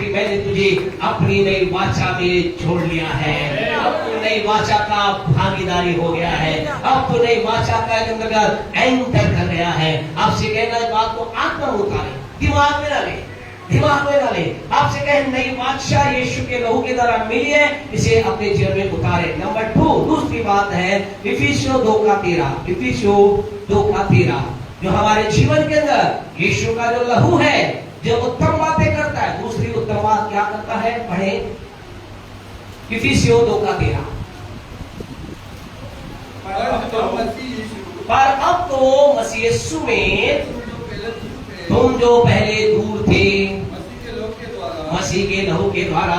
मैंने तुझे अपनी नई वाचा में छोड़ लिया है। अब तू नई वाचा का भागीदारी हो गया है, अब तू नई वाचा का अंदर एंटर कर गया है। आपसे कहना है, बात को आत्मा में उतारे, दिमाग में ना ले, दिमाग में ना ले। आपसे कहे नई वाचा यीशु के लहू के द्वारा मिली है, इसे अपने जीवन में उतारे। नंबर 2, दूसरी बात है इफिसियों 2:13, इफिसियों 2:13, जो हमारे जीवन के अंदर यीशु का जो लहू है, जो उत्तम बातें करता है। दूसरी उत्तम बात क्या करता है, पढ़े इफिसियों 2:13। पर अब तो मसीह यीशु में तुम जो पहले दूर थे, मसीह के लहू के द्वारा,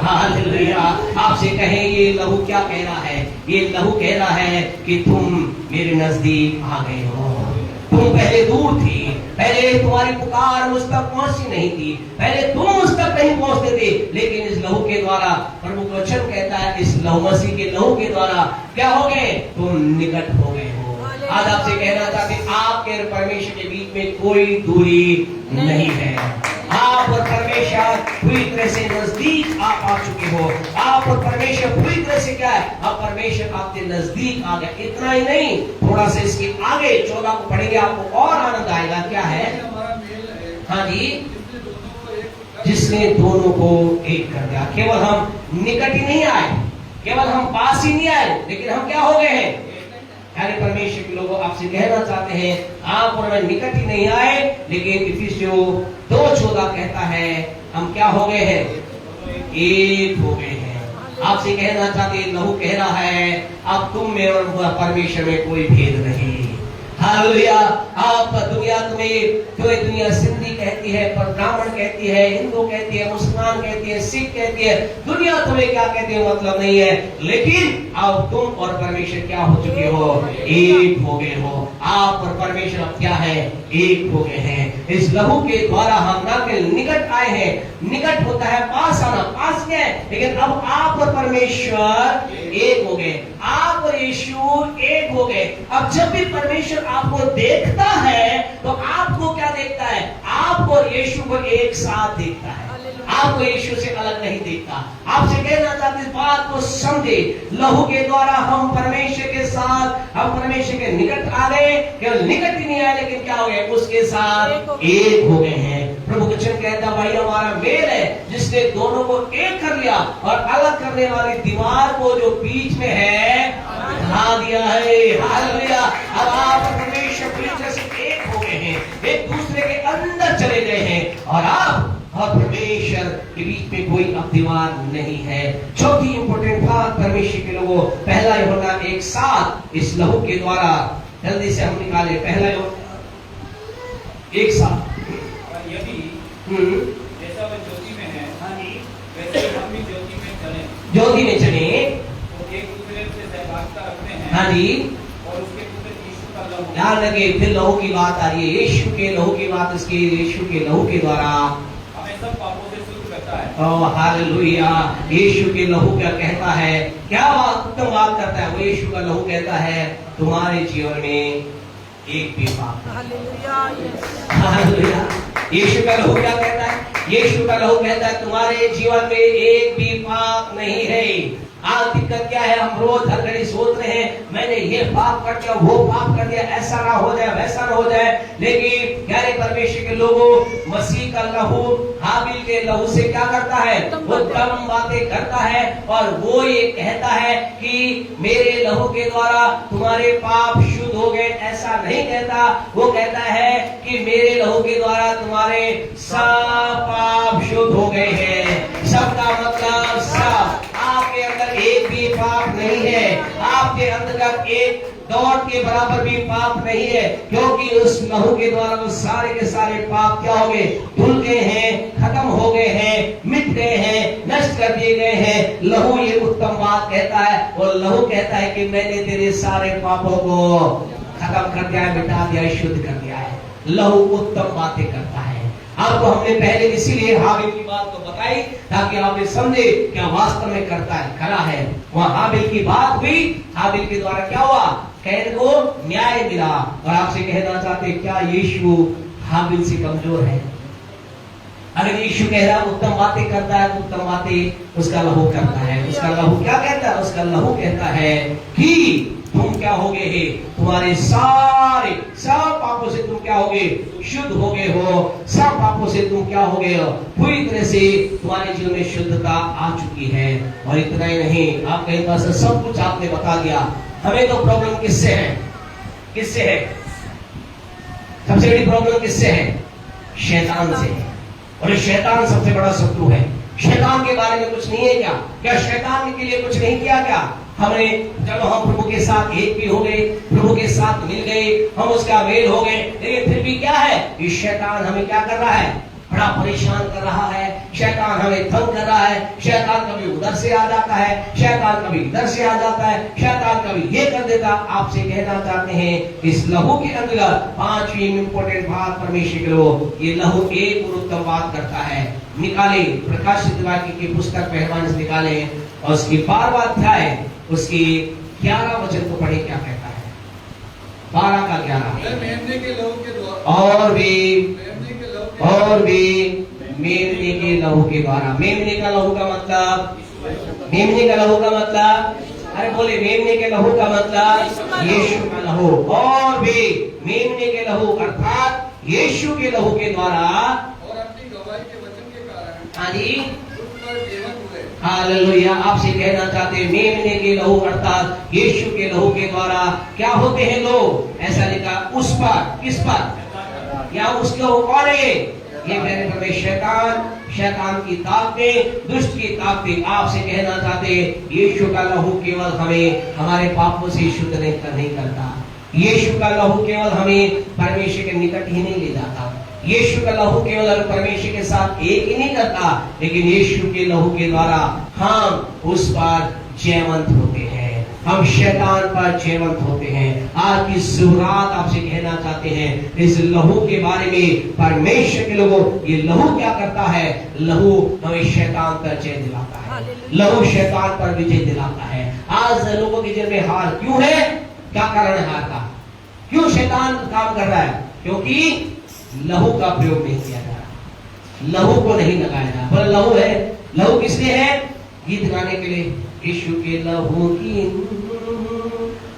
हालेलुया। आपसे कहें, ये लहू क्या कह रहा है, ये लहू कह रहा है कि तुम मेरे नजदीक आ गए हो। तुम पहले दूर थी, पहले तुम्हारी पुकार मुझ तक पहुंची नहीं थी, पहले तुम मुझ तक नहीं पहुंचते थे, लेकिन इस लहू के द्वारा, प्रभु का वचन कहता है, इस लहू, मसीह के लहू के द्वारा क्या हो गए, तुम निकट हो गए हो। आज आपसे कहना चाहते, आपके और परमेश्वर के बीच में कोई दूरी नहीं है। आप और परमेश्वर पूरी तरह से नजदीक आप आ चुके हो। आप और परमेश्वर पूरी तरह से क्या है, अब परमेश्वर आपके नजदीक आ गया। इतना ही नहीं, थोड़ा सा इसके आगे 14 को पढ़ेंगे, आपको और आनंद आएगा। क्या है, हाँ जी, जिसने दोनों को एक कर दिया। केवल हम निकट ही नहीं आए, केवल हम पास ही नहीं आए, लेकिन हम क्या हो गए हैं, यानी परमेश्वर के लोगों, आपसे कहना चाहते हैं, आप और मैं निकट ही नहीं आए, लेकिन इफिसियों 2:14 कहता है, हम क्या हो गए हैं, एक हो गए हैं। आपसे कहना चाहते हैं, लहू कह रहा है, अब तुम में और परमेश्वर में कोई भेद नहीं। हालेलुया। आप दुनिया दुनिया सिंधी कहती है, पर ब्राह्मण कहती है, हिंदू कहती है, मुसलमान कहती है, सिख कहती है, दुनिया तुम्हें क्या कहती है मतलब नहीं है, लेकिन अब तुम और परमेश्वर क्या हो चुके हो, एक हो गए हो। आप और परमेश्वर अब क्या है, एक हो गए हैं। इस लहू के द्वारा हम ना के निकट आए हैं। निकट होता है पास आना, पास क्या है, लेकिन अब आप और परमेश्वर एक हो गए, आप और यीशु एक हो गए। अब जब भी परमेश्वर आपको देखता है, तो आपको क्या देखता है, आपको और यीशु को एक साथ देखता है, आपको यीशु से अलग नहीं देखता। आपसे कहना चाहते इस बात को समझे, लहू के द्वारा हम परमेश्वर के साथ, हम परमेश्वर के निकट आ गए। केवल निकट ही नहीं आए, लेकिन क्या हो गए, उसके साथ एक हो गए हैं। प्रभु वचन कहता, भाई हमारा मेल है जिसने दोनों को एक कर लिया, और अलग करने वाली दीवार को जो बीच में है ढा दिया है। हालेलुया। अब आप परमेश्वर पूरी तरह से एक हो गए हैं, एक दूसरे के अंदर चले गए हैं, और आप और परमेश्वर के बीच में कोई अब दीवार नहीं है। चौथी इंपोर्टेंट बात परमेश्वर के लोगों, पहला यूहन्ना 1:7, इस लहू के द्वारा जल्दी से हम निकाले। पहला यूहन्ना 1:7, यदि जैसा वह ज्योति में है, हाँ जी, वैसे हम भी ज्योति में चले, ज्योति में चले, तो एक दूसरे से सहभागिता रखते हैं। हाँ जी, और उसके पुत्र यीशु का लहू, ध्यान लगे, फिर लहू की बात आ रही है, यीशु के लहू की बात, इसके यीशु के लहू के द्वारा हमें सब पापों से शुद्ध करता है। Oh hallelujah. यीशु के लहू क्या कहता है, क्या बात, उत्तम बात करता है वो। यीशु का लहू कहता है, तुम्हारे जीवन में एक भी पाप। हालेलुया। यीशु का लहू क्या कहता है, यीशु का लहू कहता है, तुम्हारे जीवन में एक भी पाप नहीं है। आज दिक्कत क्या है, हम रोज हर घड़ी सोच रहे हैं मैंने ये पाप कर दिया, वो पाप कर दिया, ऐसा ना हो जाए, वैसा ना हो जाए। लेकिन प्यारे परमेश्वर के लोगों, मसीह का लहू हाबिल के लहू से क्या करता है, उत्तम बातें करता है। और वो ये कहता है कि मेरे लहू के द्वारा तुम्हारे पाप शुद्ध हो गए, ऐसा नहीं कहता। वो कहता है कि मेरे लहू के द्वारा तुम्हारे सब पाप शुद्ध हो गए हैं। सबका मतलब सब, आपके अंदर एक भी पाप नहीं है, आपके अंदर एक डॉट के बराबर भी पाप नहीं है, क्योंकि उस लहू के द्वारा वो सारे के सारे पाप क्या हो गए, धुल गए हैं, खत्म हो गए हैं, मिट गए हैं, नष्ट कर दिए गए हैं। लहू ये उत्तम बात कहता है, और लहू कहता है कि मैंने तेरे सारे पापों को खत्म कर दिया है, मिटा दिया है, शुद्ध कर दिया है। लहू उत्तम बातें करता है। आपको हमने पहले इसीलिए हाबिल की बात को बताई ताकि आप ये समझे क्या वास्तव में करता है, करा है। वहां हाबिल की बात हुई, हाबिल के द्वारा क्या हुआ, कैन को न्याय मिला। और आपसे कहना चाहते क्या यीशु हाबिल से कमजोर है? अगर यीशु कह रहा उत्तम बातें करता है, उत्तम बातें उसका लहू करता है। उसका लहू क्या कहता है? उसका लहू कहता है कि तुम क्या हो गए है, तुम्हारे सारे सब पापों से तुम क्या हो गए, शुद्ध हो गए हो। सब पापों से तुम क्या हो गए हो, पूरी तरह से तुम्हारे जीवन में शुद्धता आ चुकी है। और इतना ही नहीं, आपके पास सब कुछ आपने बता दिया। हमें तो प्रॉब्लम किससे है? किससे है? सबसे बड़ी प्रॉब्लम किससे है? शैतान से है। और ये शैतान सबसे बड़ा शत्रु है। शैतान के बारे में कुछ नहीं है क्या? क्या शैतान के लिए कुछ नहीं किया क्या? हमने जब हम प्रभु के साथ एक भी हो गए, प्रभु के साथ मिल गए, हम उसका मेल हो गए, लेकिन फिर भी क्या है, ये शैतान हमें क्या कर रहा है, बड़ा परेशान कर रहा है। शैतान हमें तंग कर रहा है। शैतान कभी उधर से आ जाता है, शैतान कभी इधर से आ जाता है, शैतान कभी ये कर देता। आपसे कहना चाहते हैं इस लहू के अंदर पांचवी इंपोर्टेंट बात परमेश्वर के लोग, ये लहू एक और उत्तम बात करता है। निकाले प्रकाशित वाक्य की पुस्तक पहलवान से निकाले और उसकी 12वां अध्याय उसकी 11 वचन को पढ़े, क्या कहता है? 12 का 11। मेमने के लहू के द्वारा और भी मेमने के लहू के द्वारा। मेमने का लहू का मतलब, मेमने का लहू का मतलब, अरे बोले मेमने के लहू का मतलब यीशु का लहू। और भी मेमने के लहू अर्थात यीशु के लहू के द्वारा और अपनी गवाही के वचन के कारण, हाँ जी, उस पर जीवन हुए। हालेलुया। आपसे कहना चाहते हैं मेमने के लहू अर्थात यीशु के लहू के द्वारा क्या होते हैं लोग? ऐसा लिखा उस पर, किस पर, या उसके कौन है? ये मेरे प्रभु शैतान, शैतान की ताकतें, दुष्ट की ताकतें। आपसे कहना चाहते हैं यीशु का लहू केवल हमें हमारे पापों से शुद्ध नहीं करता। यीशु का लहू केवल हमें परमेश्वर के निकट ही नहीं ले जाता। यीशु का लहू केवल परमेश्वर के साथ एक ही नहीं करता, लेकिन यीशु के लहू के द्वारा हम उस पर जयवंत होते हैं, हम शैतान पर जयवंत होते हैं। आज की शुरुआत आपसे कहना चाहते हैं इस लहू के बारे में। परमेश्वर के लोगों, ये लहू क्या करता है? लहू हमें शैतान पर जय दिलाता है, लहू शैतान पर विजय दिलाता है। आज लोगों के जीवन में हार क्यों है? क्या कारण है हार का? क्यों शैतान काम कर रहा है? क्योंकि लहू का प्रयोग नहीं किया जा रहा, लहू को नहीं लगाया जा रहा। बोले लहू है, लहू किस लिए है? गीत गाने के लिए। यीशु के लहू की,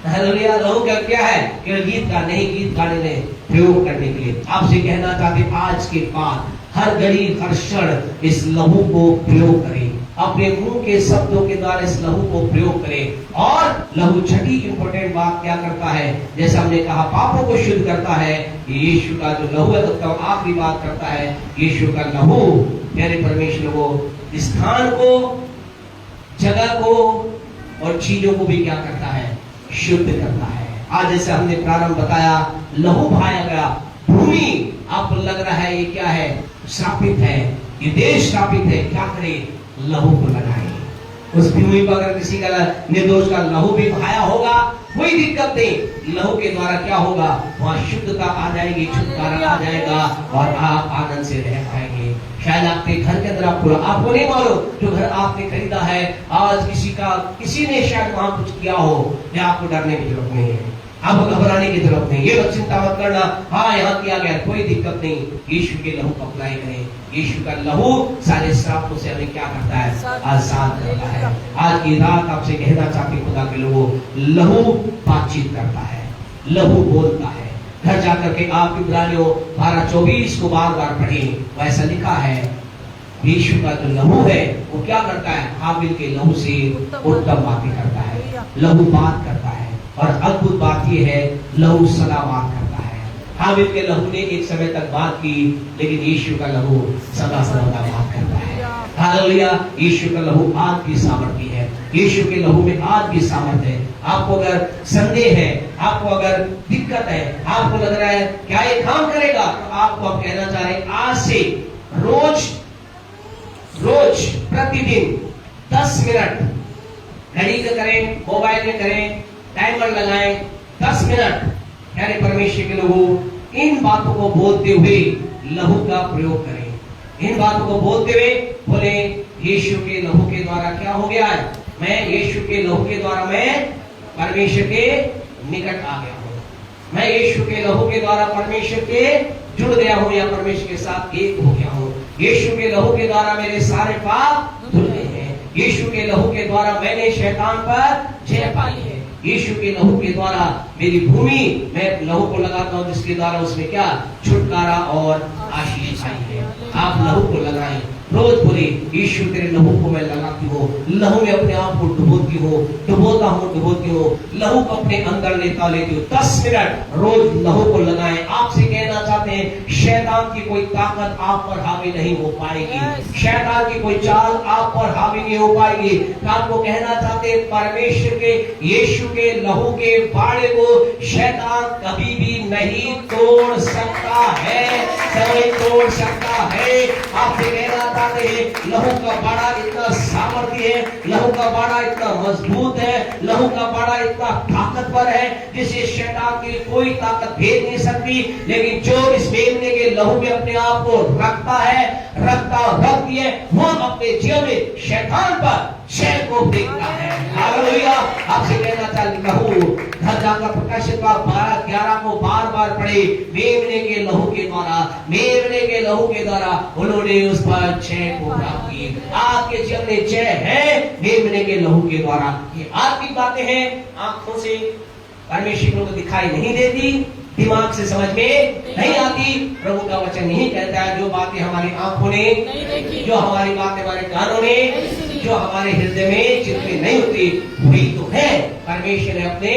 हालेलुया। लहू क्या है? केवल गीत का नहीं, गीत गाने में प्रयोग करने के लिए। आपसे कहना चाहते आज के बाद हर घड़ी हर क्षण इस लहू को प्रयोग करें, अपने मुंह के शब्दों के द्वारा इस लहू को प्रयोग करें। और लहू छठी इंपोर्टेंट बात क्या करता है? जैसा हमने कहा पापों को शुद्ध करता है। यीशु का जो लहू है तो आखिरी बात करता है, यीशु का लहू प्यारे परमेश्वर को, स्थान को, जगह को और चीजों को भी क्या करता है? शुद्ध करता है। आज जैसे हमने प्रारंभ बताया, लहू बहाया गया, भूमि आपको लग रहा है ये क्या है? श्रापित है, ये देश श्रापित है। क्या करे? लहू को लगाए। उस भूमि पर अगर किसी का निर्दोष का लहू भी बहाया होगा, कोई दिक्कत नहीं। लहू के द्वारा क्या होगा? वहाँ शुद्धता आ जाएगी, छुटकारा आ जाएगा और आप आनंद से रह पाएंगे। शायद आपके घर के अंदर आपको नहीं मालूम, जो घर आपने खरीदा है, आज किसी ने शायद वहां कुछ किया हो, या आपको डरने की जरूरत नहीं है। अब घबराने की जरूरत नहीं, ये मत चिंता मत करना, हाँ यहाँ किया गया कोई दिक्कत नहीं, यीशु के लहू को अप्लाई करें। यीशु का लहू सारे श्रापों से हमें क्या करता है, आजाद करता है। आज की रात आपसे कहना चाहते खुदा के लोगों, लहू बातचीत करता है, लहू बोलता है। घर जाकर के आप इब्रानियों 12:24 को बार बार पढ़ें, वैसा लिखा है यीशु का जो लहू है वो क्या करता है, हाबिल के लहू से उत्तम बातें करता है। लहू बात करता है और अद्भुत बात यह है, लहू सदा बात करता है। हाबिल के लहू ने एक समय तक बात की, लेकिन यीशु का लहू सदा सर्वदा बात करता है। हालेलुया। यीशु का लहू आज भी सामर्थ्य है, यीशु के लहू में आज भी सामर्थ्य है। आपको अगर संदेह है, आपको अगर दिक्कत है, आपको लग रहा है क्या ये काम करेगा, तो आपको आप कहना चाह रहे आज से रोज प्रतिदिन 10 मिनट घड़ी का करें, मोबाइल में करें, टाइमर लगाएं, 10 मिनट यानी परमेश्वर के लोगों इन बातों को बोलते हुए लहू का प्रयोग करें। इन बातों को बोलते हुए बोले यीशु के लहू के द्वारा क्या हो गया है, मैं यीशु के लहू के द्वारा मैं परमेश्वर के निकट आ गया हूँ, मैं यीशु के लहू के द्वारा परमेश्वर के जुड़ गया हूँ या परमेश्वर के साथ एक हो गया हूँ। यीशु के लहू के द्वारा मेरे सारे पाप धुल गए हैं। यीशु के लहू के द्वारा मैंने शैतान पर जय पाई है। यीशु के लहू के द्वारा मेरी भूमि, मैं लहू को लगाता हूँ जिसके द्वारा उसमें क्या छुटकारा और आशीष आई है। आप लहू को लगाएं, रोज बोले यीशु तेरे लहू को मैं लगाती हूँ, लहू में अपने आप को डुबोती हूँ, डुबोती हूँ, लहू को अपने अंदर लेती हूँ। 10 मिनट रोज लहू को लगाएं। आपसे कहना चाहते हैं शैतान की कोई ताकत आप पर हावी नहीं हो पाएगी, शैतान की कोई चाल आप पर हावी नहीं हो पाएगी। आपको कहना चाहते हैं परमेश्वर के यीशु के लहू के बाड़े को शैतान कभी भी नहीं तोड़ सकता है, नहीं तोड़ सकता है। आपसे कहना चाहते हैं लहू का बाड़ा इतना सामर्थ्य है, लहू का बाड़ा इतना मजबूत है, लहू का बाड़ा इतना ताकतवर है जिसे शैतान की कोई ताकत भेद नहीं सकती। लेकिन जो इस मेमने के लहू में अपने आप को रखती है वो अपने जीवन में शैतान पर जय को देखता है। हालेलुया। आपसे कहना चाहते लहू घर जाकर प्रकाशित 12:11 को बार बार पढ़े। मेमने के लहू के द्वारा उन्होंने उस पर जय को प्राप्त की। आपके जीवन में जय है मेमने के लहू के द्वारा। ये आत्मिक बातें हैं, आंखों से परमेश्वर को दिखाई नहीं देती, दिमाग से समझ में नहीं आती। प्रभु का वचन यही कहता है जो बातें हमारी आंखों ने, जो हमारी बातें हमारे कानों ने, जो हमारे हृदय में चित्त में नहीं होती, वही तो है परमेश्वर ने अपने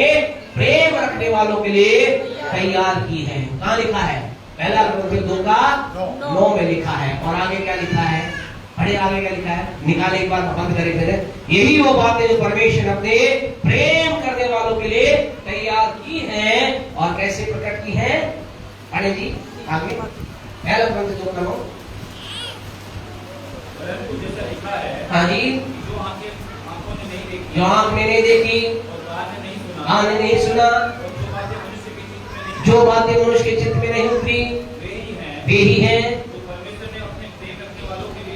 प्रेम रखने वालों के लिए तैयार की है। कहाँ लिखा है? पहला कोरिन्थियों 2:9 में लिखा है। और आगे क्या लिखा है? बड़े आगे क्या लिखा है? निकाले एक बार बंद करें फिर। यही वो बातें जो परमेश्वर अपने प्रेम करने वालों के लिए तैयार की हैं और कैसे प्रकट की हैं। अरे जी आगे पहला कोरिन्थियों 2:9 जैसा लिखा है, हाँ जी, जो आंखों ने नहीं देखी, जो आंख ने नहीं देखी, कान ने नहीं सुना, जो बातें मनुष्य के चित्त में नहीं उतरी, वे ही हैं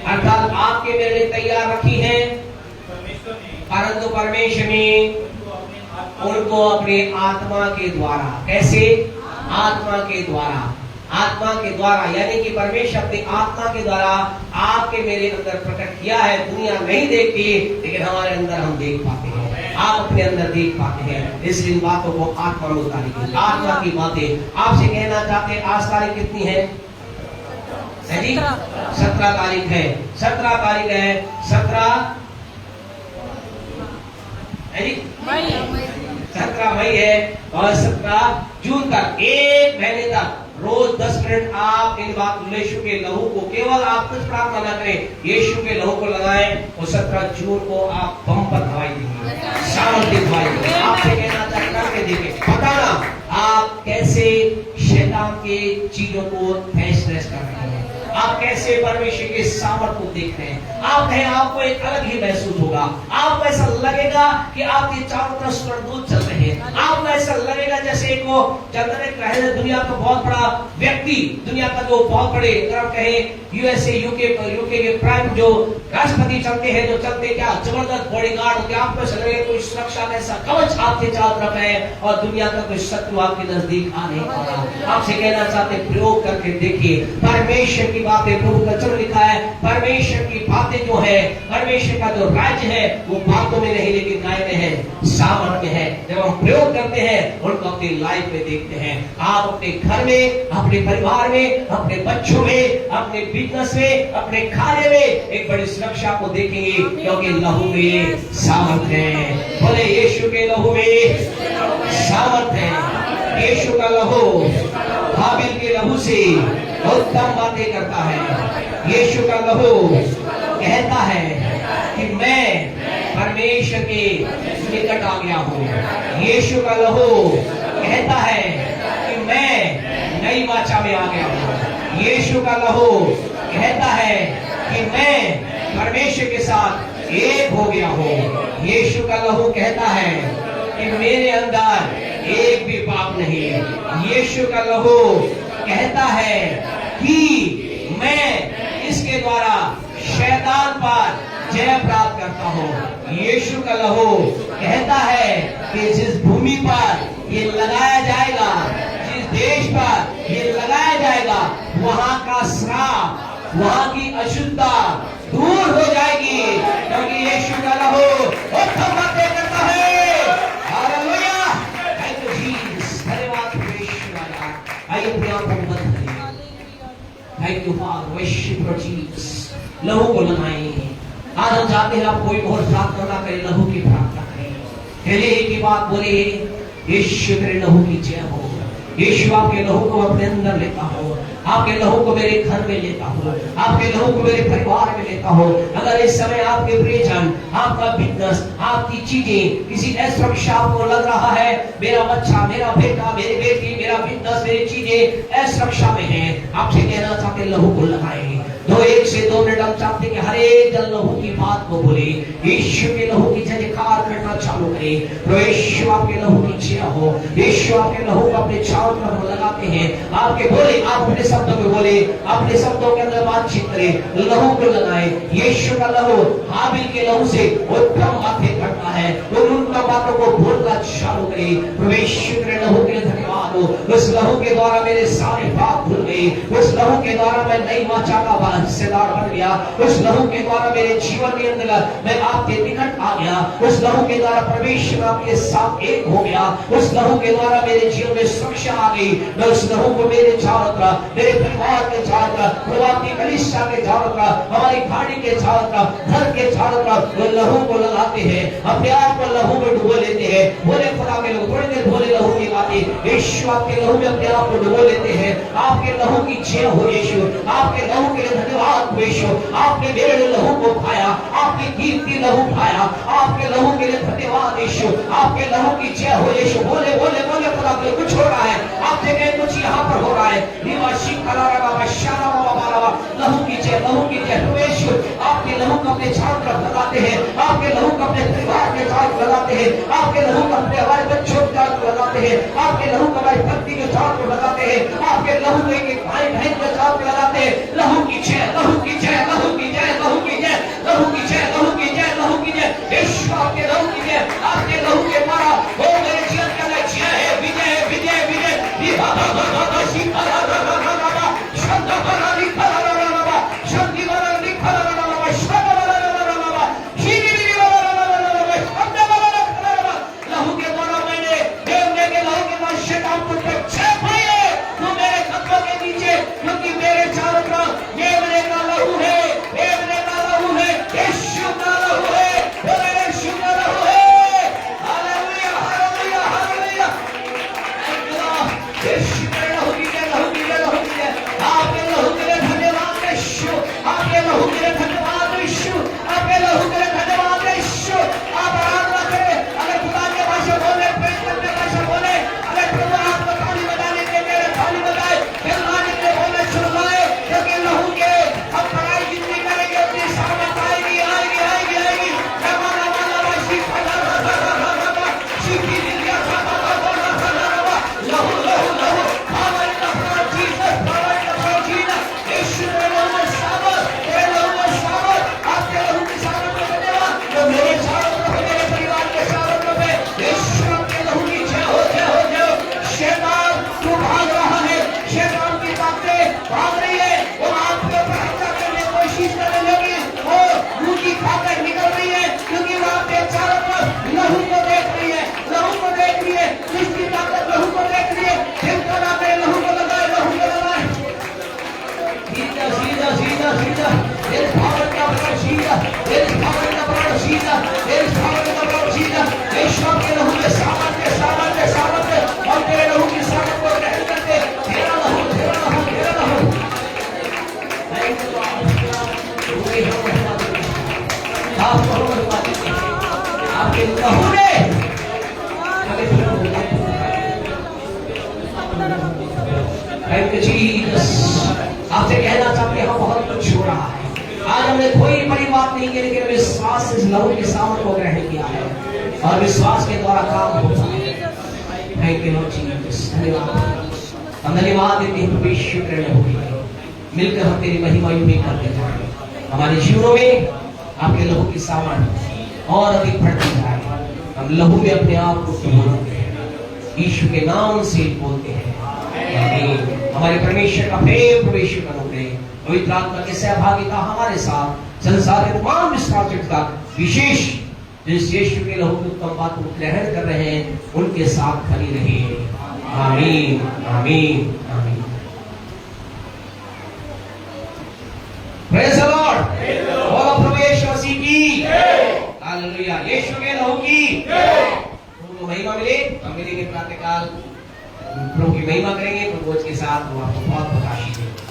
अर्थात आपके मेरे लिए तैयार रखी है। परंतु परमेश्वर ने उनको अपने आत्मा के द्वारा, कैसे? आत्मा के द्वारा, आत्मा के द्वारा यानी कि परमेश्वर अपनी आत्मा के द्वारा आपके मेरे अंदर प्रकट किया है। दुनिया नहीं देखती लेकिन हमारे अंदर हम देख पाते हैं, आप अपने अंदर देख पाते हैं। इसलिए इन बातों को आत्मा में उतारिए। आत्मा की बातें आपसे कहना चाहते हैं। आज तारीख कितनी है जी? 17 तारीख है। 17 तारीख है, 17 मई है और 17 जून तक, 1 महीने तक रोज 10 मिनट आप इन बात यीशु के लहू को, केवल आप कुछ प्रार्थना न करें, यीशु के लहू को लगाएं और 17 जून को आप बम्पर दवाई देंगे, सामर्थ्य दवाई देंगे। आपसे कहना चाहता है देखिए बताना आप कैसे शैतान के चीजों को तहस नहस कर रहे हैं, आप कैसे परमेश्वर के सामर्थ को देख रहे हैं। आप कहें आपको एक अलग ही महसूस होगा। आपको ऐसा लगेगा कि आपके चारों तरफ स्वर्गदूत चल रहे हैं। आपको ऐसा लगेगा जैसे एक वो चलते रहे दुनिया का बहुत बड़ा व्यक्ति, दुनिया का जो बहुत बड़े अगर कहें यूएसए यूके के प्राइम जो राष्ट्रपति चलते हैं, जो चलते क्या जबरदस्त बॉडीगार्ड होते, आपको ऐसा लगेगा कोई सुरक्षा का ऐसा कवच आपके चारों तरफ है और दुनिया का कोई शत्रु आपके नजदीक आ नहीं पा रहा। आपसे कहना चाहते प्रयोग करके देखिए परमेश्वर की बातें, प्रभु का वचन लिखा है परमेश्वर की बातें जो है, परमेश्वर का जो राज्य है वो बातों में नहीं लेकिन गाय में है, सामर्थ्य है। जब हम प्रयोग करते हैं उनको अपनी लाइफ में देखते हैं। आप अपने घर में, अपने परिवार में, अपने बच्चों में, अपने बिजनेस में, अपने खाने में एक बड़ी सुरक्षा को देखेंगे क्योंकि लहू में सामर्थ्य है। बोले यीशु के लहू में सामर्थ्य है। यीशु का लहू हाबिल के लहू से उत्तम बातें करता है। यीशु का लहू कहता है कि मैं परमेश्वर के निकट आ गया हूँ। यीशु का लहू कहता है कि मैं नई वाचा में आ गया हूँ। यीशु का लहू कहता है कि मैं परमेश्वर के साथ एक हो गया हूँ। यीशु का लहू कहता है कि मेरे अंदर एक भी पाप नहीं। यीशु का लहू कहता है कि मैं इसके द्वारा शैतान पर जय प्राप्त करता हूँ। यीशु का लहू कहता है कि जिस भूमि पर ये लगाया जाएगा, जिस देश पर ये लगाया जाएगा, वहां का श्राप, वहां की अशुद्धता दूर हो जाएगी क्योंकि यीशु का लहू उत्तम बातें करता है। हालेलुया, थैंक यू जीसस, धन्यवाद परमेश्वर। आइए अपने आप को बंद करें। Thank you for worship Jesus. लहू को लगाएं। आज हम चाहते हैं आप कोई और प्रार्थना ना करें, लहू की प्रार्थना करें। पहले एक ही बात बोले, यीशु तेरे लहू की जय हो। यीशु आपके लहू को अपने अंदर लेता हो, आपके लहू को मेरे घर में लेता हो, आपके लहू को मेरे परिवार में लेता हो। अगर इस समय आपके प्रियजन, आपका बिजनेस, आपकी चीजें किसी असुरक्षा को लग रहा है, मेरा बच्चा, मेरा बेटा, मेरी बेटी, मेरा बिजनेस, मेरी चीजें असुरक्षा में है, आपसे कहना चाहते लहू को लगाएंगे। 1 से 2 मिनट हम चाहते कि हर एक जन लहू की बात को बोले, यीशु के लहू की जयकार करना चालू करे। यीशु आपके लहू की जय हो। यीशु आपके लहू को अपने चारों तरफ लगाते हैं। आपके बोले, आप अपने शब्दों में बोले, अपने शब्दों के अंदर बातचीत करें, लहू को लगाए। यीशु का लहू हाबिल के लहू से उत्तम बातें करता है। उन बातों को बोलना चालू करे। यीशु के लहू के लिए धन्यवाद हो। उस लहू के द्वारा मेरे सारे पाप धुल गए। उस लहू के द्वारा मैं नई वाचा का हिस्सेदार बन गया। उस लहू के द्वारा मेरे जीवन के अंदर मैं आपके निकट आ गया। उस लहू के द्वारा परमेश्वर आपके साथ एक हो गया। उस लहू के द्वारा मेरे जीवन में सुरक्षा आ गई। मैं उस लहू को मेरे चारों तरफ, मेरे परिवार के चारों तरफ, प्रभु की कलीसिया के चारों तरफ, हमारी गाड़ी के चारों तरफ, घर के चारों तरफ वो लहू को लगाते हैं। अपने आप को लहू में डुबो लेते हैं। बोले खुदा के लोग थोड़ी देर बोले लहू की बातें। यीशु आपके लहू में अपने आप को डुबो लेते हैं। आपके लहू की जय हो यीशु। आपके लहू के लिए धन्यवाद यीशु। आपने मेरे लहू को खाया, आपकी कीमती लहू खाया। आपके लहू के लिए धन्यवाद यीशु। आपके लहू की जय हो यीशु। बोले बोले बोले खुदा के कुछ हो रहा है, आपसे कहे कुछ यहाँ पर हो रहा है। लहू की जय, लहू की जय यीशु। आपके लहू को अपने चारों तरफ लगाते हैं। आपके लहू को अपने परिवार के चारों लगाते हैं। आपके लहू को अपने हमारे बच्चों के चारों लगाते हैं। आपके लहू को हमारी पत्नी के चारों लगाते हैं। आपके लहू को एक भाई बहन के चारों लगाते हैं। लहू की जय, लहू की जय, लहू की जय, लहू की जय, लहू की जय, लहू की जय, लहू की जय। यीशु आपके लहू की जय। आपके लहू के द्वारा वो मेरे जीवन का जय है, विजय है, विजय विजय। लहू के द्वारा मैंने देवने के लहू के द्वारा शैतान को जय पाई है। तू मेरे कदमों के नीचे, क्योंकि मेरे चारों तरफ देवने का लहू है, देवने का लहू है, यीशु का लहू है, यीशु का लहू है। Hallelujah, hallelujah, hallelujah. Thank you lord. Yeshu thank you Jesus. आपसे कहना चाहते हैं बहुत कुछ हो रहा है। आज हमने कोई बड़ी बात नहीं की, लेकिन विश्वास इस लहू के सामर्थ को ग्रहण किया है और विश्वास के द्वारा काम होता है। Thank you Lord Jesus. धन्यवाद। हम धन्यवाद देते हैं प्रभु यीशु प्रेरणा होगी। मिलकर हम तेरी महिमा यूं ही करते जाए। हमारे जीवनों में आपके लहू की सामर्थ और अधिक बढ़ती जाए। हम लहू में अपने आप को बोलते हैं, यीशु के नाम से बोलते हैं। आमीन। हमारे परमेश्वर का प्रेम, परमेश्वर का अनुग्रह, पवित्र आत्मा की सहभागिता हमारे साथ संसार के तमाम विश्वासियों का विशेष जिस यीशु के लहू की उत्तम बात को ग्रहण कर रहे हैं उनके साथ बनी रहे। आमीन आमीन आमीन। Praise the Lord. बोलो प्रभु यीशु मसीह की हालेलुया। यीशु के लहू की तो महिमा मिले। हम मिलेंगे प्रातःकाल, प्रभु की महिमा करेंगे। प्रभु के साथ वो आपको बहुत प्रकाशित है।